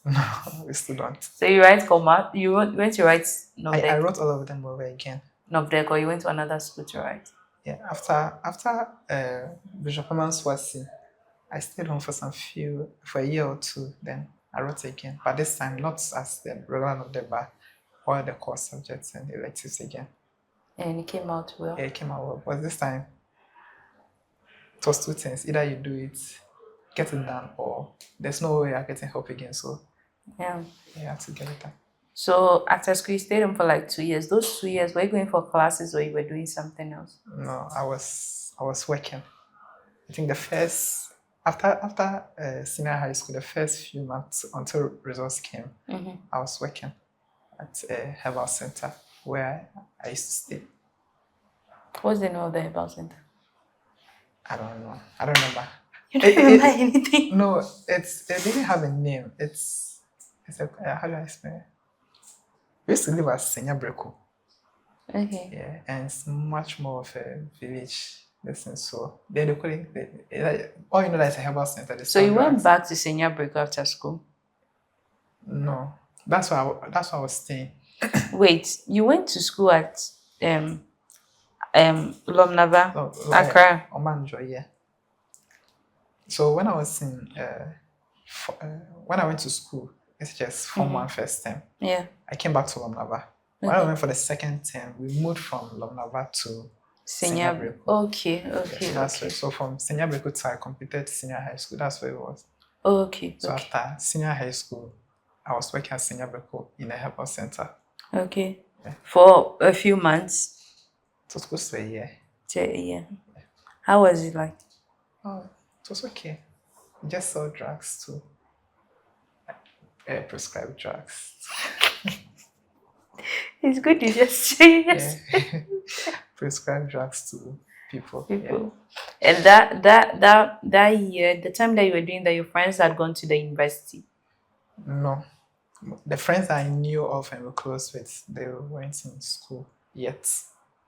No, we still don't. So you write comma. You went to write I Novdek. wrote all of them over again. Novdek, or you went to another school to write. Yeah, after Bishop Herman's Wasi, I stayed home for a year or two. Then I wrote again, but this time not as the regular Novdek, but all the core subjects and electives again. And it came out well. Yeah, it came out well. But this time, it was two things. Either you do it, get it done, or there's no way you're getting help again. So Yeah. you have to get it done. So after school, you stayed home for like 2 years. Those 2 years, were you going for classes or you were doing something else? No, I was working. I think the first after senior high school, the first few months until results came, I was working at a herbal center where I used to stay. What's the name of the herbal center? I don't know. I don't remember. You don't remember anything? No, it didn't have a name. It's a how do I explain it? We used to live at Senya Breko. Okay. Yeah, and it's much more of a village listen. So they call it all you know that it's a herbal center. So you went back to senior break after school? No. That's why I was staying. Wait, you went to school at Lomnava, No, Accra. Omanjo, yeah. So when I was in when I went to school, it's just Form 1 first term. Yeah. I came back to Lomnava. When I went for the second term, we moved from Lomnava to Senior Breko. Okay. Yes, that's right. So from Senior Breko to I completed senior high school. That's where it was. Okay. So after senior high school, I was working at Senior Breko in a herbal center. Okay. Yeah. For a few months. It was close to a year. Yeah. How was it like? Oh, it was okay. We just saw drugs too. Prescribed drugs. It's good you just say yes. Yeah. Prescribed drugs to people. Yeah. And that year, the time that you were doing that, your friends had gone to the university. No. The friends I knew of and were close with, they weren't in school yet.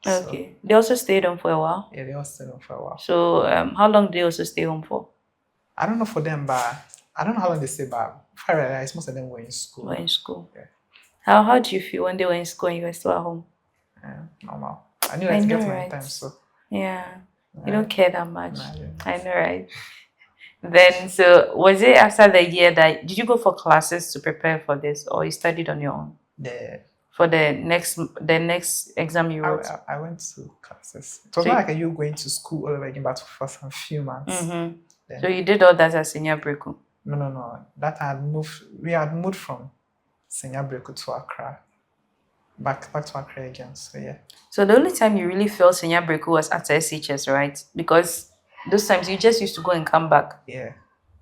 Okay. They also stayed home for a while? Yeah, they all stayed home for a while. So how long did they also stay home for? I don't know for them, but I don't know how long they stay, but if I realize most of them were in school. Were in school. Yeah. How do you feel when they were in school and you were still at home? Yeah, normal. I knew I had to get to my time, so. Yeah. You don't care that much. Nah, I know, right? Then, so was it after the year that, did you go for classes to prepare for this, or you studied on your own? For the next exam you wrote? I went to classes. It was not like you going to school all over again, but for some few months. So you did all that at Senior Breko? No. That we had moved from Senior Breko to Accra. Back to Accra again. So yeah. So the only time you really felt Senior Breko was after SHS, right? Because those times you just used to go and come back. Yeah.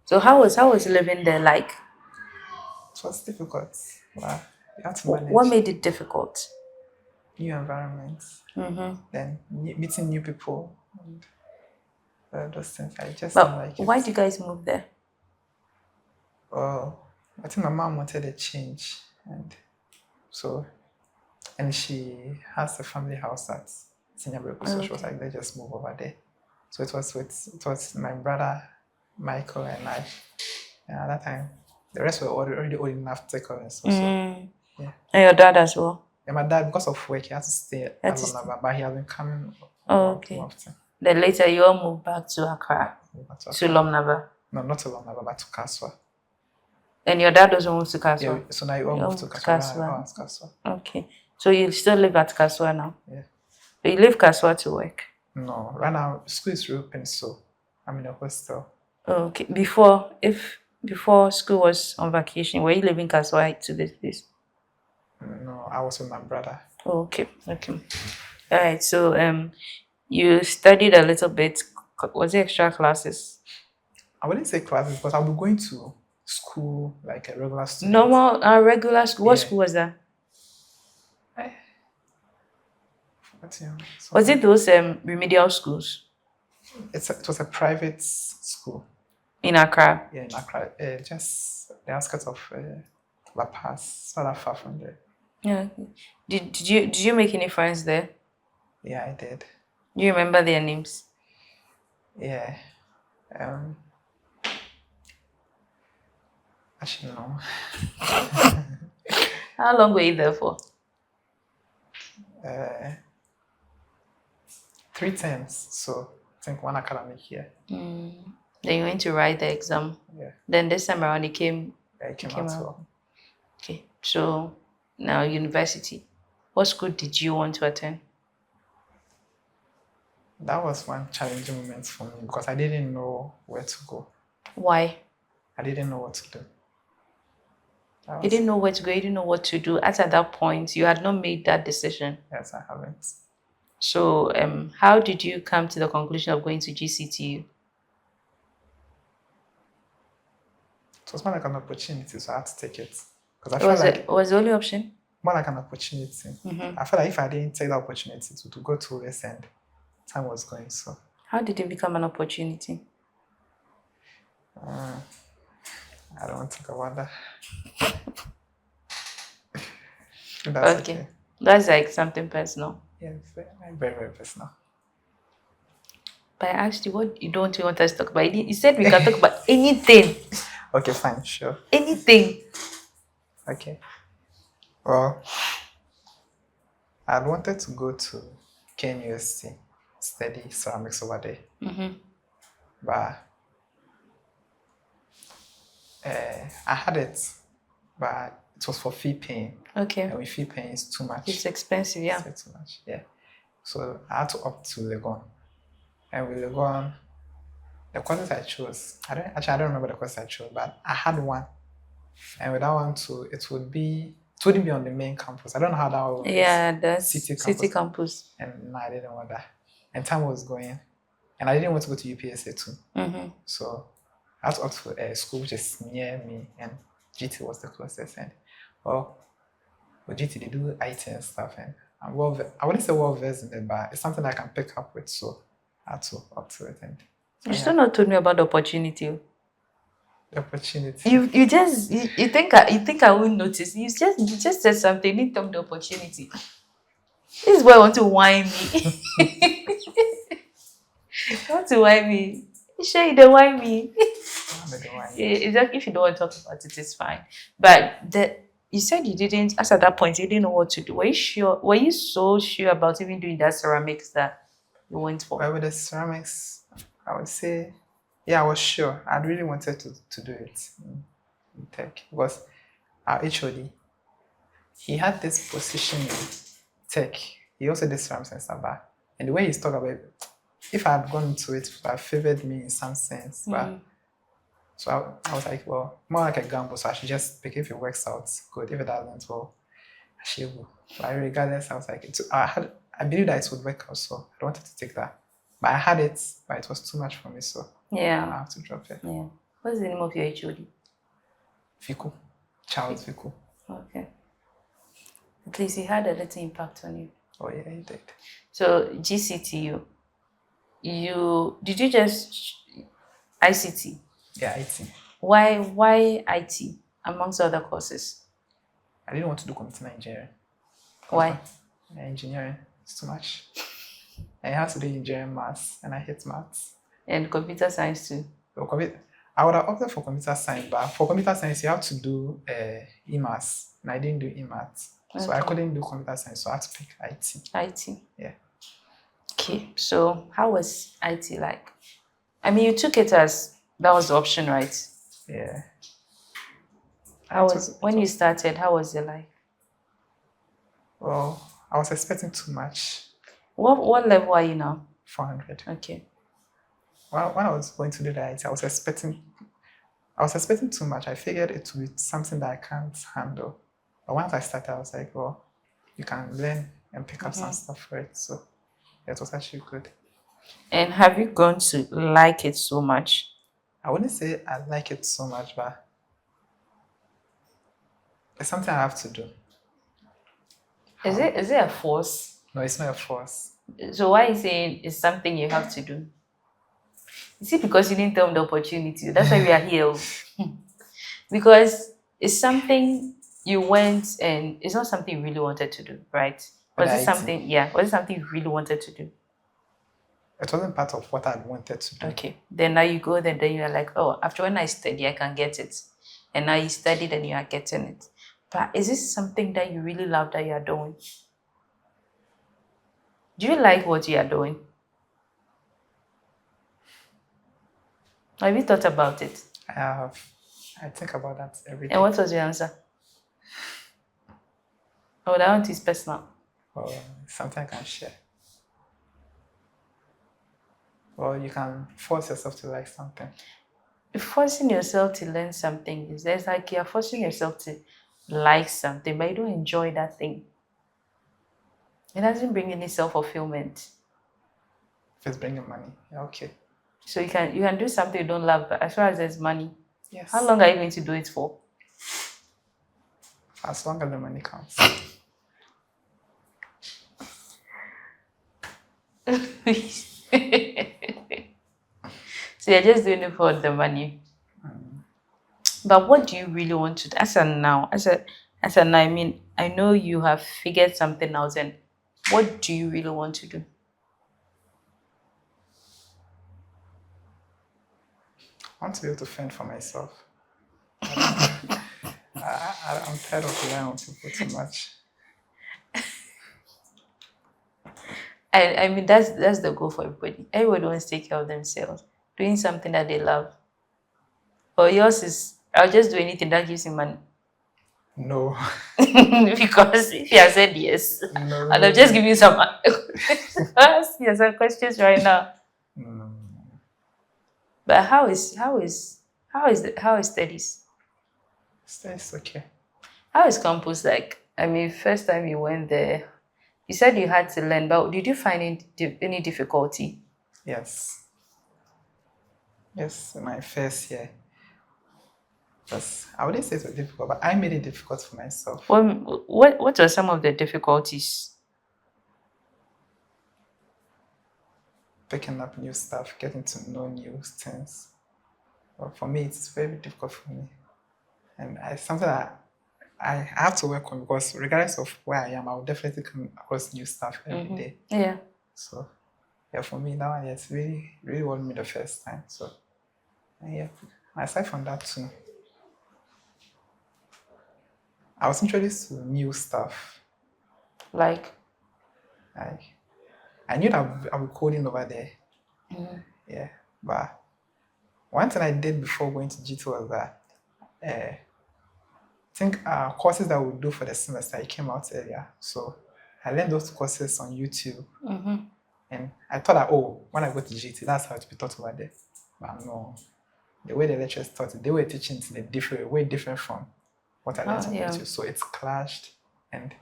So how was living there like? It was difficult. Wow. You had to manage. What made it difficult? New environments. Then meeting new people. And those things. I just didn't like it. Why did you guys move there? Oh, I think my mom wanted a change, and she has a family house at Senior Breko, so she was like, let's just move over there. So it was my brother Michael and I. And at that time, the rest were already old enough to take over. So yeah. And your dad as well? And my dad, because of work, he had to stay at Lomnava, but he has been coming okay. more often. Then later you all moved back to Accra, to Lomnava? No, not to Lomnava, but to Kaswa. And your dad also moved to Kaswa? Yeah, so now you all moved to Kaswa. Okay. So you still live at Kaswa now? Yeah. So you leave Kaswa to work? No, right now school is reopened, so I'm in a hostel. Okay. Before school was on vacation, were you living Kaswa to this place? No, I was with my brother. Okay. All right. So you studied a little bit. Was it extra classes? I wouldn't say classes, but I'll be going to school like a regular student. Normal, regular school. What Yeah. school was that? What's Was it those remedial schools It was a private school. in Accra? Yeah, in Accra. Just the outskirts of La Paz, not that far from there. Yeah. Did you make any friends there? Yeah, I did. Do you remember their names? Yeah. Actually, no. How long were you there for? 3 terms. So I think 1 academic year. Then you went to write the exam. Yeah. Then this time around, it came. Yeah, it came out well. Okay. So now university. What school did you want to attend? That was one challenging moment for me because I didn't know where to go. Why? I didn't know what to do. You didn't know where to go. You didn't know what to do. At that point, you had not made that decision. Yes, I haven't. So, how did you come to the conclusion of going to GCTU? It was more like an opportunity, so I had to take it. Because I felt like it was the only option? More like an opportunity. I felt like if I didn't take the opportunity to go to US and time was going, so. How did it become an opportunity? I don't want to talk about that. That's okay. That's like something personal. Yeah, very, very personal. But I asked you what you don't want us to talk about. You said we can talk about anything. Okay, fine, sure. Anything. Okay. Well, I wanted to go to KNUST, study ceramics over there. But I had it, but it was for fee paying. Okay. And with fee paying, it's too much. It's expensive, yeah. It's too much, yeah. So I had to opt to Legon. And with Legon, the courses I chose, I don't remember the course I chose, but I had one. And with that one too, it wouldn't be on the main campus. I don't know how that works. Yeah, the city campus. And no, I didn't want that. And time was going. And I didn't want to go to UPSA too. So I had to opt for a school which is near me, and GT was the closest. And with GT, they do IT and stuff. And I wouldn't say well versed in it, but it's something I can pick up with. So I had to opt to it. And you still not told me about the opportunity. The opportunity. You think I won't notice. You just said something. You didn't tell me the opportunity. This is why I want to whine me. You want to whine me? You sure you don't whine me? It's like if you don't want to talk about it, it's fine. But you said you didn't. As at that point, you didn't know what to do. Were you sure? Were you so sure about even doing that ceramics that you went for? Well, with the ceramics, I would say, yeah, I was sure. I really wanted to do it in tech because our HOD, he had this position in tech. He also did ceramics and stuff. And the way he's talking about it, if I had gone into it, it would have favored me in some sense. But so I was like, well, more like a gamble. So I should just pick. If it works out, good. If it doesn't, well, I should go. But regardless, I was like, I believe that it would work out. So I wanted to take that. But I had it, but it was too much for me. So yeah, I have to drop it. Yeah. What's the name of your HOD? Fiku. Charles Fiku. Okay. At least he had a little impact on you. Oh yeah, he did. So GCTU, did you just ICT? Yeah, IT. Why IT amongst other courses? I didn't want to do computer engineering. Why? Engineering is too much. I have to do engineering maths, and I hate maths. And computer science too. I would have opted for computer science, but for computer science you have to do e-maths, and I didn't do e-maths. So I couldn't do computer science, so I had to pick IT. IT. Yeah. Okay, so how was IT like? I mean, you took it as that was the option, right? Yeah. When you started, how was your life? Well, I was expecting too much. What level are you now? 400. Okay. When I was going to do the IT, I was expecting too much. I figured it would be something that I can't handle. But once I started, I was like, well, you can learn and pick up some stuff for it. So it was actually good. And have you grown to like it so much? I wouldn't say I like it so much, but it's something I have to do. Is it a force? No, it's not a force. So why are you saying it's something you have to do? Is it because you didn't tell me the opportunity? That's why we are here. Because it's something you went and it's not something you really wanted to do, right? Was it something, was it something you really wanted to do? It wasn't part of what I wanted to do. Okay. Then now you go there, then you're like, oh, after when I study, I can get it. And now you studied and you are getting it. But is this something that you really love that you are doing? Do you like what you are doing? Have you thought about it? I have. I think about that every day. And what was your answer? Oh, that one is personal. Well, something I can share. Well, you can force yourself to like something. Forcing yourself to learn something is there's like you're forcing yourself to like something, but you don't enjoy that thing. It doesn't bring any self-fulfillment. If it's bringing money, yeah, okay. So you can do something you don't love, but as far as there's money, yes. How long are you going to do it for? As long as the money comes. So you're just doing it for the money. But what do you really want to do? As a now, I mean, I know you have figured something out, and what do you really want to do? I want to be able to fend for myself. I'm tired of relying on people too much. I mean, that's the goal for everybody. Everybody wants to take care of themselves, doing something that they love. Or yours is, I'll just do anything that gives me money. No. Because if you have said yes, No. and I'll just give you some ask you some questions right now. No. But how is studies? Studies okay. How is campus like? I mean, first time you went there, you said you had to learn, but did you find any difficulty? Yes. Yes, my first year. Because I wouldn't say it was difficult, but I made it difficult for myself. What are some of the difficulties? Picking up new stuff, getting to know new things. But for me, it's very difficult for me. And it's something that I have to work on, because regardless of where I am, I will definitely come across new stuff every day. Yeah. So, yeah, for me, that one, it's really, really was me the first time. So, yeah, aside from that too, I was introduced to new stuff. Like I knew that I was coding over there. Yeah, but one thing I did before going to G2 was that I think courses that we would do for the semester, it came out earlier. So I learned those courses on YouTube. And I thought that, when I go to GT, that's how it be taught over there. But no, the way the lecturers taught it, they were teaching it in a way different from what I learned on YouTube. So it's clashed. And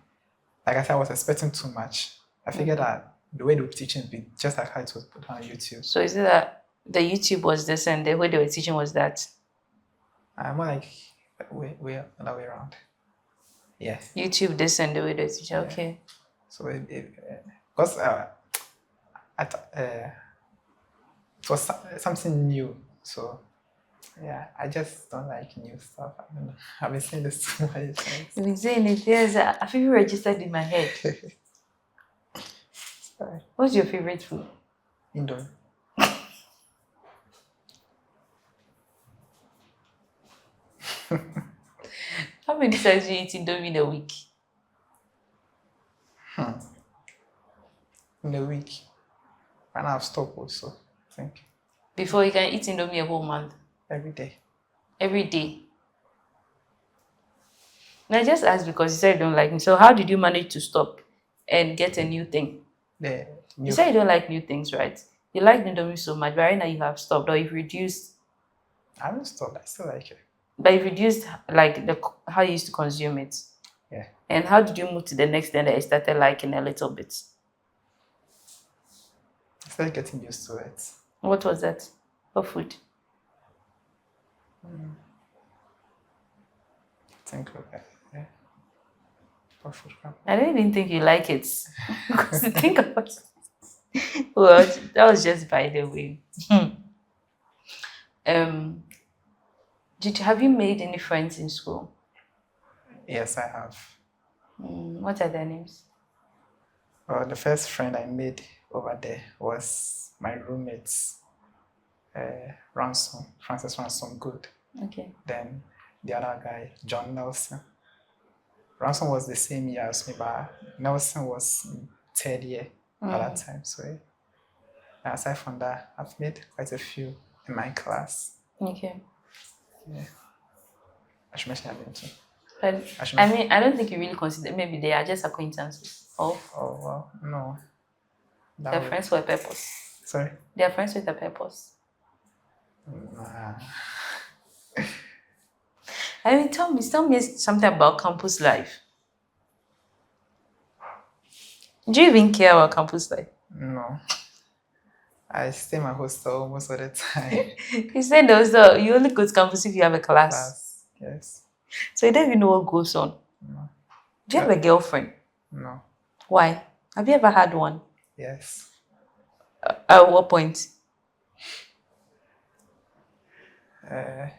like I said, I was expecting too much. I figured that the way they were teaching would be just like how it was put on YouTube. So is it that the YouTube was this and the way they were teaching was that? More like way other way around. Yeah. YouTube this and the way they teach. Okay. So because it was something new. So yeah, I just don't like new stuff. I don't know. I've been saying this too many times. You've been saying it. Yes, I feel registered in my head. Sorry. What's your favorite food? Intern. How many times do you eat Indomie in a week? In a week. And I've stopped also, I think. Before you can eat Indomie a whole month? Every day. Every day? And I just asked because you said you don't like me. So how did you manage to stop and get a new thing? You said you don't like new things, right? You like Indomie so much, but right now you have stopped or you've reduced. I haven't stopped. I still like it. But you've reduced like how you used to consume it. Yeah. And how did you move to the next thing that you started liking a little bit? I started getting used to it. What was that? What food? I think yeah. What food? I don't even think you like it. Because think about it. Well, that was just by the way. Have you made any friends in school? Yes, I have. What are their names? Well, the first friend I made over there was my roommates, Francis Ransom Good. Okay. Then the other guy, John Nelson. Ransom was the same year as me, but Nelson was in third year at that time. So aside from that, I've made quite a few in my class. Okay. Yeah. I should mention them too. But I mean, I don't think you really consider, maybe they are just acquaintances. Oh well, no. They're friends for a purpose. Sorry? They are friends with a purpose. Nah. I mean, tell me something about campus life. Do you even care about campus life? No. I stay in my hostel most of the time. You said also you only go to campus if you have a class. Yes. So you don't even know what goes on. No. Do you have a girlfriend? No. Why? Have you ever had one? Yes. At what point? I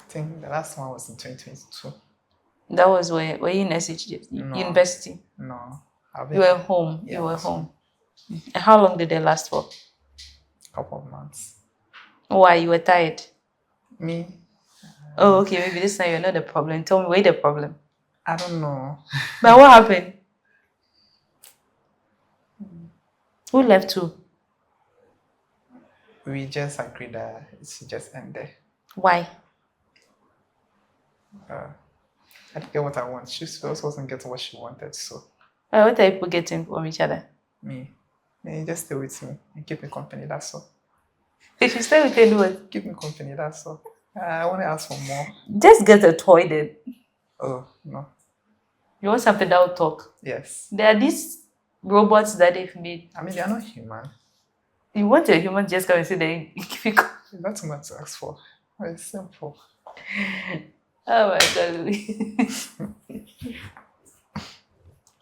think the last one was in 2022. That was where you in SH, No. university? No. You were home. Yeah, you were home. And how long did they last for? A couple of months. Why? You were tired? Me? Oh, okay. Maybe this time you're not the problem. Tell me where the problem. I don't know. But what happened? Who left who? We just agreed that it should just end there. Why? I didn't get what I want. She also wasn't getting what she wanted, so. What are people getting from each other? Me, just stay with me and keep me company, that's all. If you stay with anyone, Keep me company, that's all. I want to ask for more. just get a toy then. Oh, no. You want something that will talk? Yes. There are these robots that they've made. I mean, they are not human. You want a human just come and say that you That's too much to ask for. Very simple. Oh my god. It's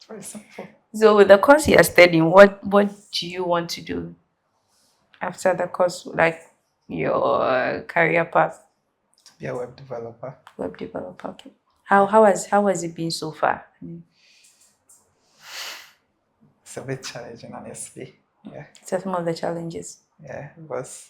very simple. So with the course you are studying, what do you want to do after the course, like your career path? To be a web developer. Web developer, okay. How has it been so far? It's a bit challenging, honestly. Yeah. It's some of the challenges. Yeah, because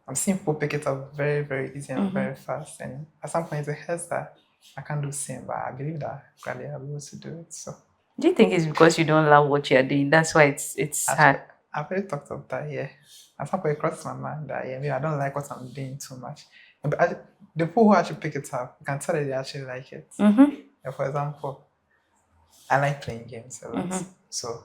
I'm seeing people pick it up very, very easy and very fast. And at some point it hurts that I can't do the same, but I believe that gradually I'll be able to do it. So Do you think it's because you don't love what you're doing? That's why it's hard. I've already talked about that, yeah. At some point it crossed my mind that maybe I don't like what I'm doing too much. But the people who actually pick it up, you can tell that they actually like it. Yeah, for example, I like playing games a lot. So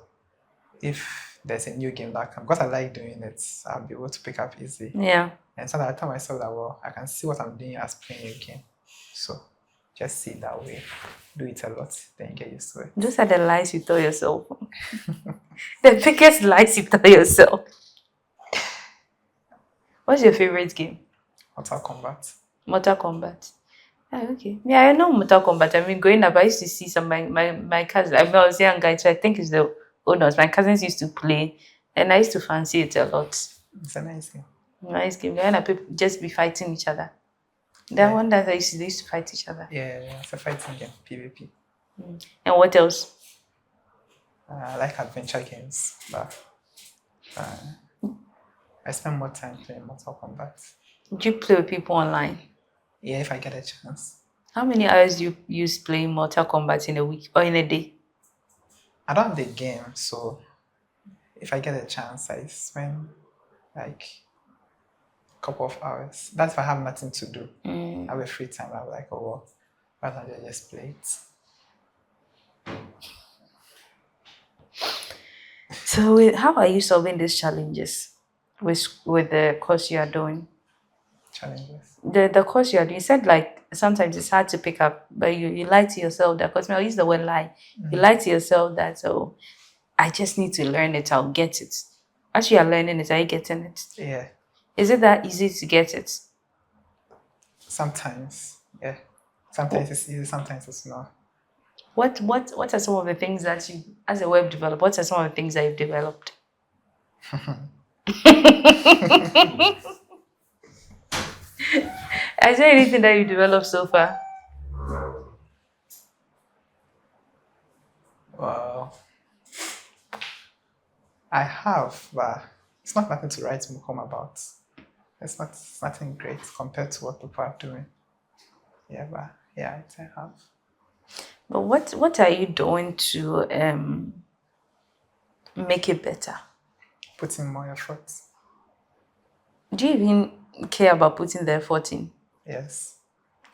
if there's a new game that comes, because I like doing it, I'll be able to pick up easy. Yeah. And so I tell myself that, well, I can see what I'm doing as playing a game. So just see it that way. Do it a lot, then you get used to it. Those are the lies you tell yourself. The biggest lies you tell yourself. What's your favorite game? Mortal Kombat. Mortal Kombat. Ah, okay. Yeah, I know Mortal Kombat. I mean, growing up, I used to see some my cousins. I mean, I was a young guy, so I think it's the owners. My cousins used to play, and I used to fancy it a lot. It's a nice game. Nice game. When people just be fighting each other. That one that they used to fight each other. Yeah, it's a fighting game, PvP. And what else? I like adventure games, but I spend more time playing Mortal Kombat. Do you play with people online? Yeah, if I get a chance. How many hours do you use playing Mortal Kombat in a week or in a day? I don't have the game, so if I get a chance, I spend like a couple of hours. That's if I have nothing to do. I have a free time. I'm like, oh, well, why don't I just play it? So, how are you solving these challenges with the course you are doing? Challenges. The course you are doing, you said like sometimes it's hard to pick up, but you lie to yourself that, because I'll use the word lie. You lie to yourself that, oh, I just need to learn it, I'll get it. As you are learning it, are you getting it? Yeah. Is it that easy to get it? Sometimes, yeah. Sometimes it's easy, sometimes it's not. What are some of the things that you, as a web developer, what are some of the things that you've developed? Is there anything that you developed so far? Well, I have, but it's not nothing to write home about. It's nothing great compared to what people are doing. Yeah, but yeah, I have. But what are you doing to make it better? Put in more effort. Do you even care about putting the effort in? Yes.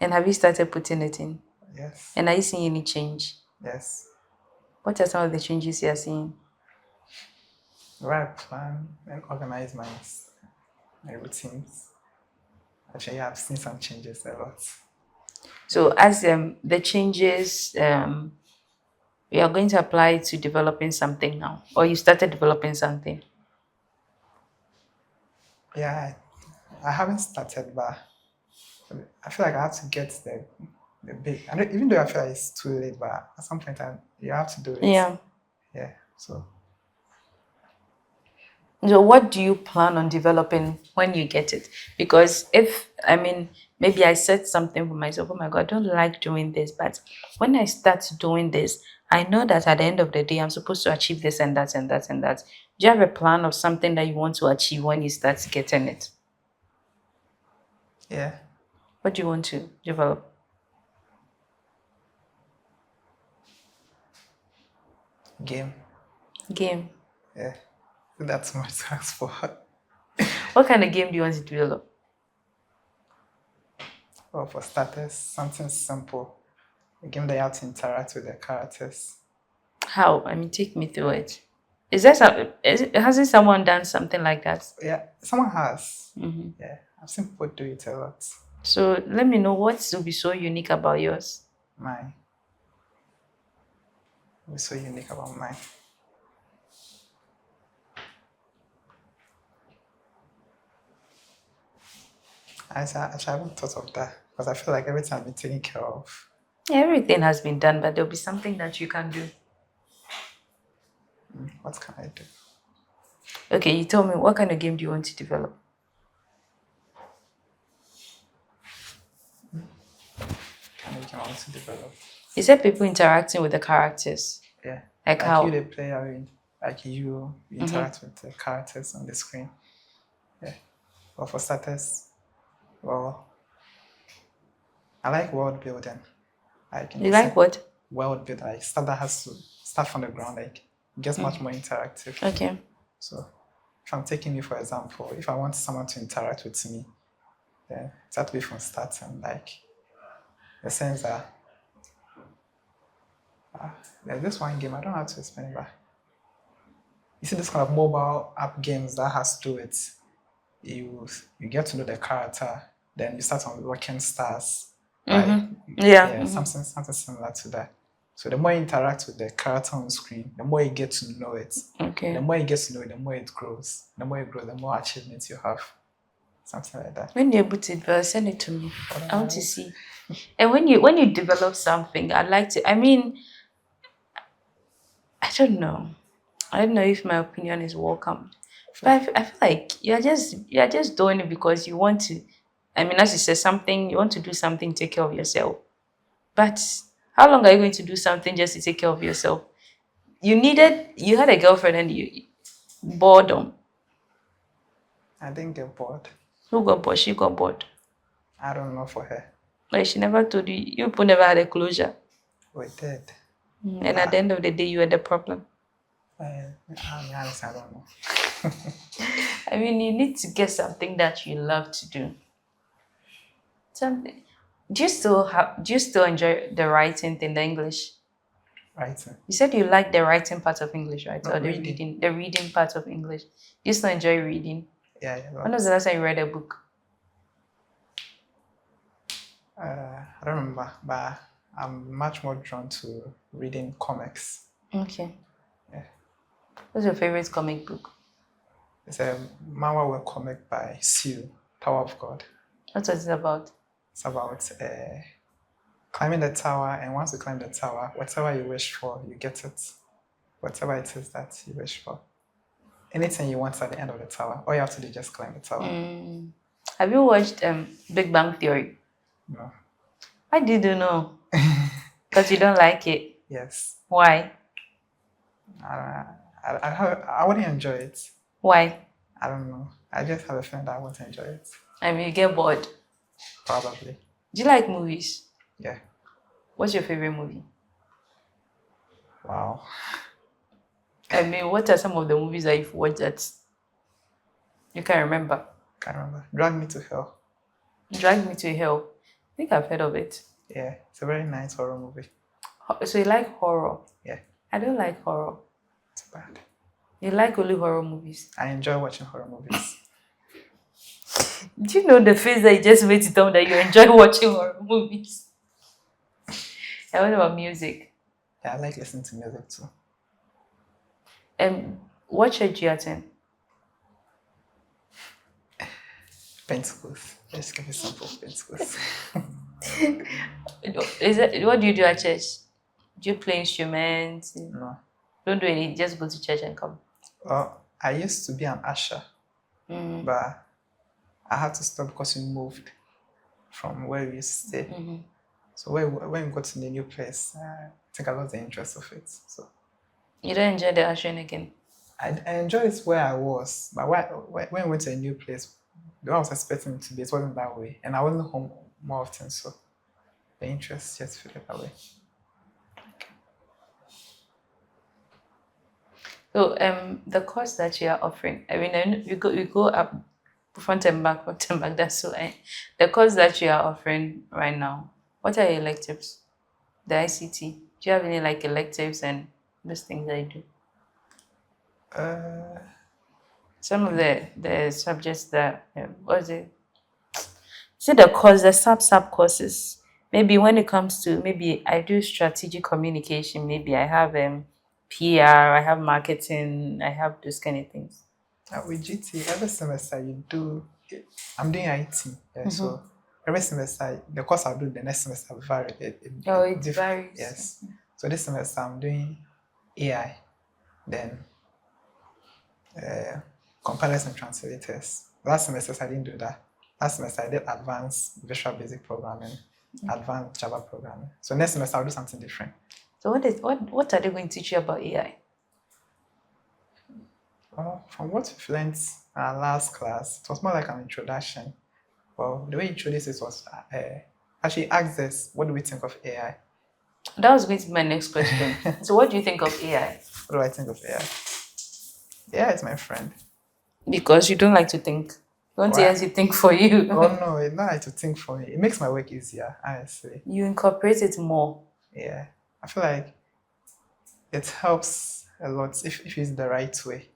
And have you started putting it in? Yes. And are you seeing any change? Yes. What are some of the changes you are seeing? Where I plan and organize my routines. Actually, I've seen some changes a lot. So as the changes, you are going to apply to developing something now, or you started developing something? Yeah, I haven't started, but I feel like I have to get the big. Even though I feel like it's too late, but at some point you have to do it. Yeah. Yeah. So what do you plan on developing when you get it? Because maybe I said something for myself, oh my God, I don't like doing this, but when I start doing this, I know that at the end of the day, I'm supposed to achieve this and that and that and that. Do you have a plan of something that you want to achieve when you start getting it? yeah. What do you want to develop? Game. Game. Yeah. That's much to ask for. What kind of game do you want to develop? Well, for starters, something simple. A game that you have to interact with the characters. How? Take me through it. Hasn't someone done something like that? Yeah, someone has. Mm-hmm. Yeah, I've seen people do it a lot. So let me know what will be so unique about yours. Mine. What's so unique about mine? I haven't thought of that because I feel like everything has been taken care of. Everything has been done, but there'll be something that you can do. What can I do? Okay, you tell me, what kind of game do you want to develop? Kind of game I want to develop. You said people interacting with the characters. Yeah. Like how? You, the player, like you interact with the characters on the screen. Yeah. Well, for starters, well, I like world building. You like what? World building. Like stuff that has to start from the ground. Like it gets much more interactive. Okay. So if I'm taking you for example, if I want someone to interact with me, then it's have to be from start and like the sense that there's this one game, I don't know how to explain it, but you see this kind of mobile app games that has to do with you get to know the character, then you start unlocking stars. Right? Yeah. Something similar to that. So the more you interact with the character on the screen, the more you get to know it. Okay. The more you get to know it, the more it grows. The more it grows, the more achievements you have. Something like that. When you're able to send it to me. I want to see. And when you develop something, I'd like to. I don't know. I don't know if my opinion is welcome. But I feel like you're just doing it because you want to. As you said, something you want to do something, take care of yourself. But how long are you going to do something just to take care of yourself? You had a girlfriend and you boredom. I didn't get bored. Who got bored? She got bored. I don't know for her. Like she never told you. You people never had a closure. We did. And at the end of the day, you had the problem. I don't know. You need to get something that you love to do. Something. Do you still enjoy the writing thing, the English? Writing. You said you like the writing part of English, right? No, Or the reading part of English. Do you still enjoy reading? Yeah. When was the last time you read a book? I don't remember, but I'm much more drawn to reading comics. Okay. Yeah. What's your favorite comic book? It's a manhwa web comic by Sue, Tower of God. What was it about? It's about climbing the tower, and once you climb the tower, whatever you wish for, you get it. Whatever it is that you wish for. Anything you want at the end of the tower, all you have to do is just climb the tower. Have you watched Big Bang Theory? No. Why did you know? Because you don't like it. Yes. Why? I wouldn't enjoy it. Why? I don't know. I just have a feeling that I won't enjoy it. I mean, you get bored. Probably. Do you like movies? Yeah. What's your favorite movie? Wow. I mean, what are some of the movies that you've watched that you can remember? Can't remember. Drag Me to Hell. Drag Me to Hell. I think I've heard of it. Yeah, it's a very nice horror movie. So you like horror? Yeah. I don't like horror. It's bad. You like only horror movies? I enjoy watching horror movies. Do you know the face that you just made to tell me that you enjoy watching horror movies? And what about music? Yeah, I like listening to music too. What church do you attend? Pentacles. Just give me simple Pentacles. What do you do at church? Do you play instruments? No. Don't do any, just go to church and come. Well, I used to be an usher, but I had to stop because we moved from where we used to stay. So when we got to the new place, I think I lost the interest of it. So you don't enjoy the ushering again? I enjoyed it where I was, but when we went to a new place, the way I was expecting it to be, it wasn't that way. And I wasn't home more often, so the interest just felt that way. So the course that you are offering, I mean, you go up front and back, that's so the course that you are offering right now, what are your electives? The ICT. Do you have any like electives and those things that you do? Some of the subjects that what is it? See the course, the sub courses. Maybe when it comes to maybe I do strategic communication, maybe I have PR, I have marketing, I have those kind of things. With GT, every semester you do, I'm doing IT, yeah, so every semester, the course I'll do the next semester varies. It varies. Yes. So this semester I'm doing AI, then compilers and translators. Last semester I didn't do that. Last semester I did advanced Visual Basic Programming, advanced Java programming. So next semester I'll do something different. So what are they going to teach you about AI? Well, from what we've learned in our last class, it was more like an introduction. Well, the way you introduced it was actually asked us, what do we think of AI? That was going to be my next question. So what do you think of AI? What do I think of AI? AI is my friend. Because you don't like to think. You want AI to think for you. Oh no, it's not like to think for me. It makes my work easier, honestly. You incorporate it more. Yeah. I feel like it helps a lot if you use the right way.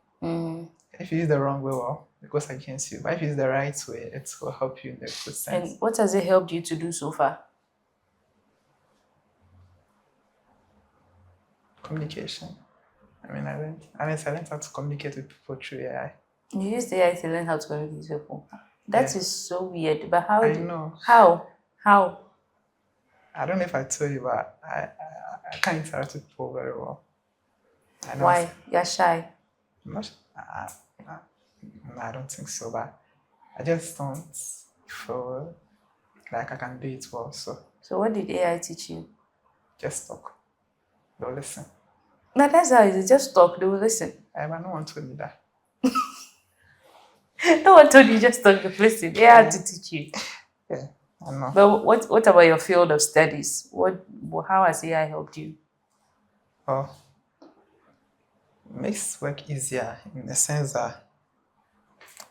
If you use the wrong way, well, it goes against you. But if you use the right way, it will help you in the good sense. And what has it helped you to do so far? Communication. I mean, I learned how to communicate with people through AI. You used AI to learn how to communicate with people. That is so weird. But how? I know. How? I don't know if I told you, but I can't interact with people very well. Why? You're shy? No, I don't think so, but I just don't feel like I can do it well. So what did AI teach you? Just talk. They'll listen. No, that's how it is. Just talk, they will listen. But no one told me that. No one told you just talk, they will listen. AI had to teach you. Yeah, I know. But what about your field of studies? How has AI helped you? Well, it makes work easier in the sense that,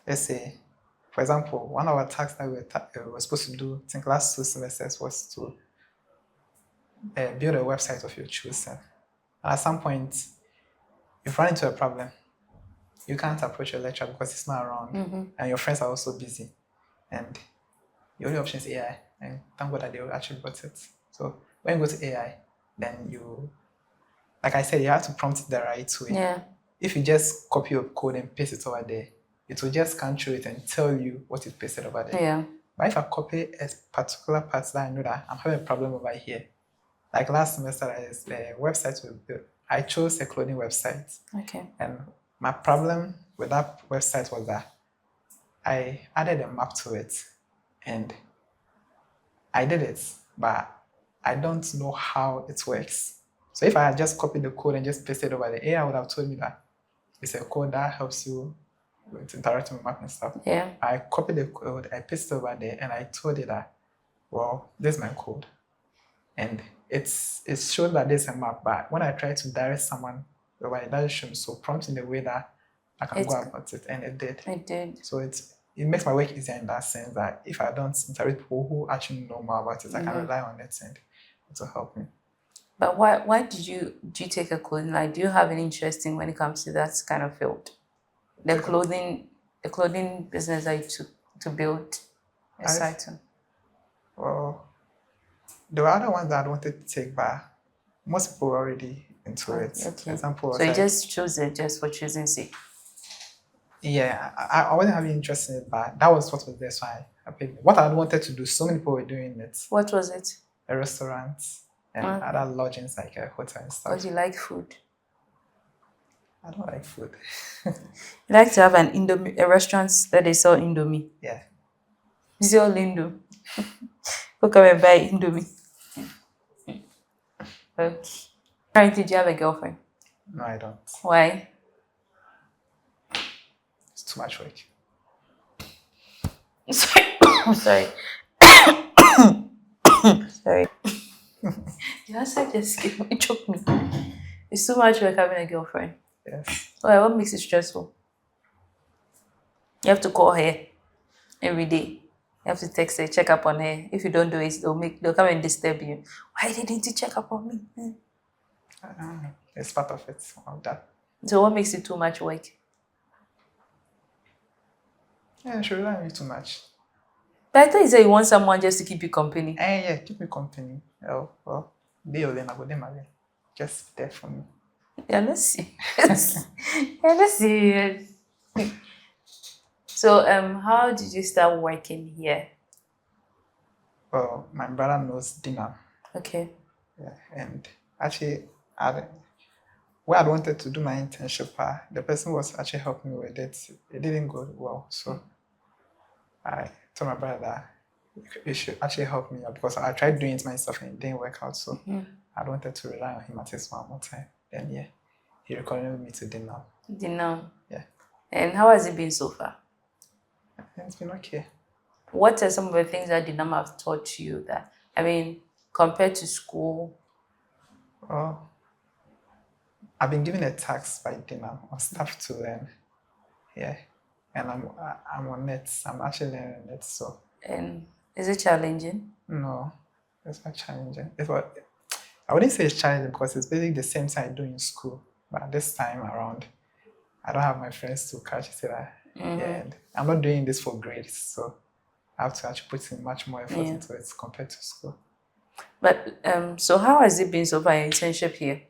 let's say, for example, one of our tasks that we were supposed to do, I think last 2 semesters, was to build a website of your choosing. And at some point, you've run into a problem. You can't approach your lecturer because it's not around, and your friends are also busy. And the only option is AI. and thank God that they actually bought it. So when you go to AI, then you, like I said, you have to prompt it the right way. Yeah. If you just copy your code and paste it over there, it will just scan through it and tell you what is pasted over there. Yeah. But if I copy a particular part that I know that I'm having a problem over here, like last semester, website we built, I chose a clothing website. Okay. And my problem with that website was that I added a map to it and I did it, but I don't know how it works. So if I had just copied the code and just pasted it over the AI would have told me that it's a code that helps you with interacting with map and stuff. Yeah. I copied the code, I pasted it over there, and I told it that, well, this is my code. And it showed that there's a map, but when I try to direct someone over it doesn't show me. So prompt in the way that I can go about it, and it did. It did. So it makes my work easier in that sense that if I don't interact with people who actually know more about it, I can rely on it and it will help me. But why did you take a clothing? Like, do you have any interest in when it comes to that kind of field? The clothing business that you took to build a site on? Well, there were other ones that I wanted to take, but most people were already into it. Okay. For example, so you just chose it just for choosing sake? Yeah, I wasn't having interest in it, but that was what was there, so I paid. What I wanted to do, so many people were doing it. What was it? A restaurant and other lodgings like a hotel and stuff. Because you like food. I don't like food. You like to have an Indomie, a restaurant that they sell Indomie. Yeah. Is it all Indo? Go come and buy Indomie. Okay. Currently, do you have a girlfriend? No, I don't. Why? It's too much work. Sorry. I'm sorry. Sorry. The answer just choked me. It's too much work having a girlfriend. Yes. Why? What makes it stressful? You have to call her every day. You have to text her, check up on her. If you don't do it, they'll come and disturb you. Why didn't you check up on me? It's part of it, of that. So what makes it too much work? Yeah, she rely on me too much. But I thought you said you want someone just to keep you company. Yeah, keep me company. Oh, well, they will then I go them again. Just there for me. You're not serious. You're not serious. So, how did you start working here? Well, my brother knows dinner. Okay. Yeah, and actually, where I wanted to do my internship, the person was actually helping me with it. It didn't go well, so I told my brother that he should actually help me out because I tried doing it myself and it didn't work out. So I wanted to rely on him at least one more time. Then yeah, he recommended me to dinner. Dinner. Yeah. And how has it been so far? It's been okay. What are some of the things that Dinam have taught you that, I mean, compared to school? Well, I've been given a task by dinner on stuff to learn. Yeah. And I'm on it. I'm actually learning it. So. And is it challenging? No, it's not challenging. I wouldn't say it's challenging because it's basically the same thing I do in school. But this time around, I don't have my friends to catch it. Yeah, and I'm not doing this for grades, so I have to actually put in much more effort into it compared to school. But so how has it been so far, your internship here?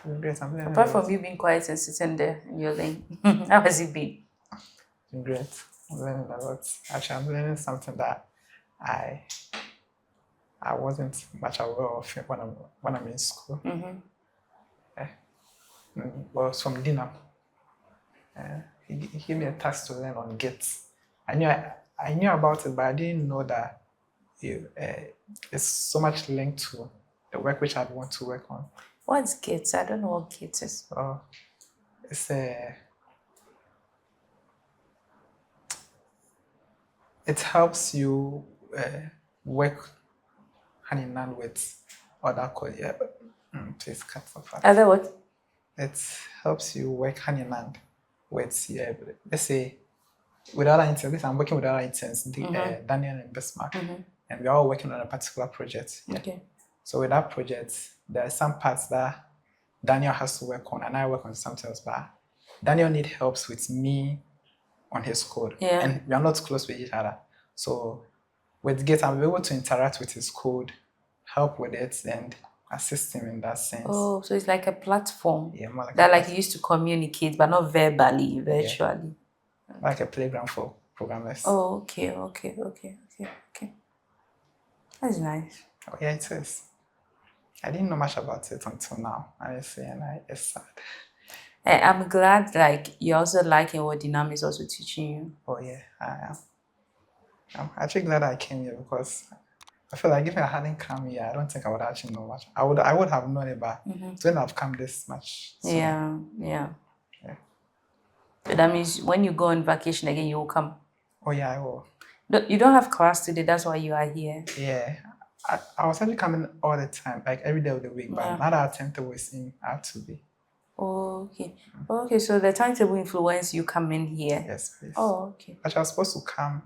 Great. I'm learning Apart from you being quiet and sitting there in your lane, how has it been? It's been great. I'm learning a lot. Actually, I'm learning something that I wasn't much aware of when I'm in school. Well, it's from dinner. He gave me a task to learn on Git. I knew about it, but I didn't know that it's so much linked to the work which I want to work on. What's Git? I don't know what Git is. It helps you work hand in hand with other colleagues. Please cut off. Other what? It helps you work hand in hand with, let's say, with other interns. I'm working with other interns, Daniel and Bismarck, and we're all working on a particular project. Yeah. Okay. So with that project, there are some parts that Daniel has to work on, and I work on something else. But Daniel needs help with me on his code, and we are not close with each other. So with Git, I'll be able to interact with his code, help with it, and assist him in that sense. Oh, so it's like a platform Yeah, more like that a like you used to communicate, but not verbally, virtually. like a playground for programmers. Oh, okay. That's nice. Oh, yeah, it is. I didn't know much about it until now, honestly, and it's sad. I'm glad like you're also liking what Dinam is also teaching you. Oh yeah, I am. I'm actually glad I came here because I feel like if I hadn't come here, I don't think I would actually know much. I would have known it, but it wouldn't have come this much. So, Yeah. So that means when you go on vacation again, you will come. Oh yeah, I will. You don't have class today, that's why you are here. Yeah. I was actually coming all the time, like every day of the week, but now that our timetable is in, I have to be. Okay, so the timetable influence you coming here. Yes, please. Oh, okay. Actually, I was supposed to come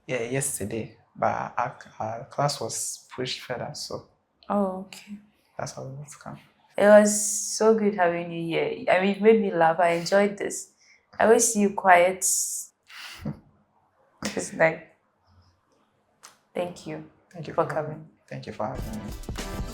yesterday, but our class was pushed further, so Okay. that's why we had to come. It was so good having you here. I mean, it made me laugh. I enjoyed this. I always see you quiet. It's like, thank you. Thank you for coming. Thank you for having me.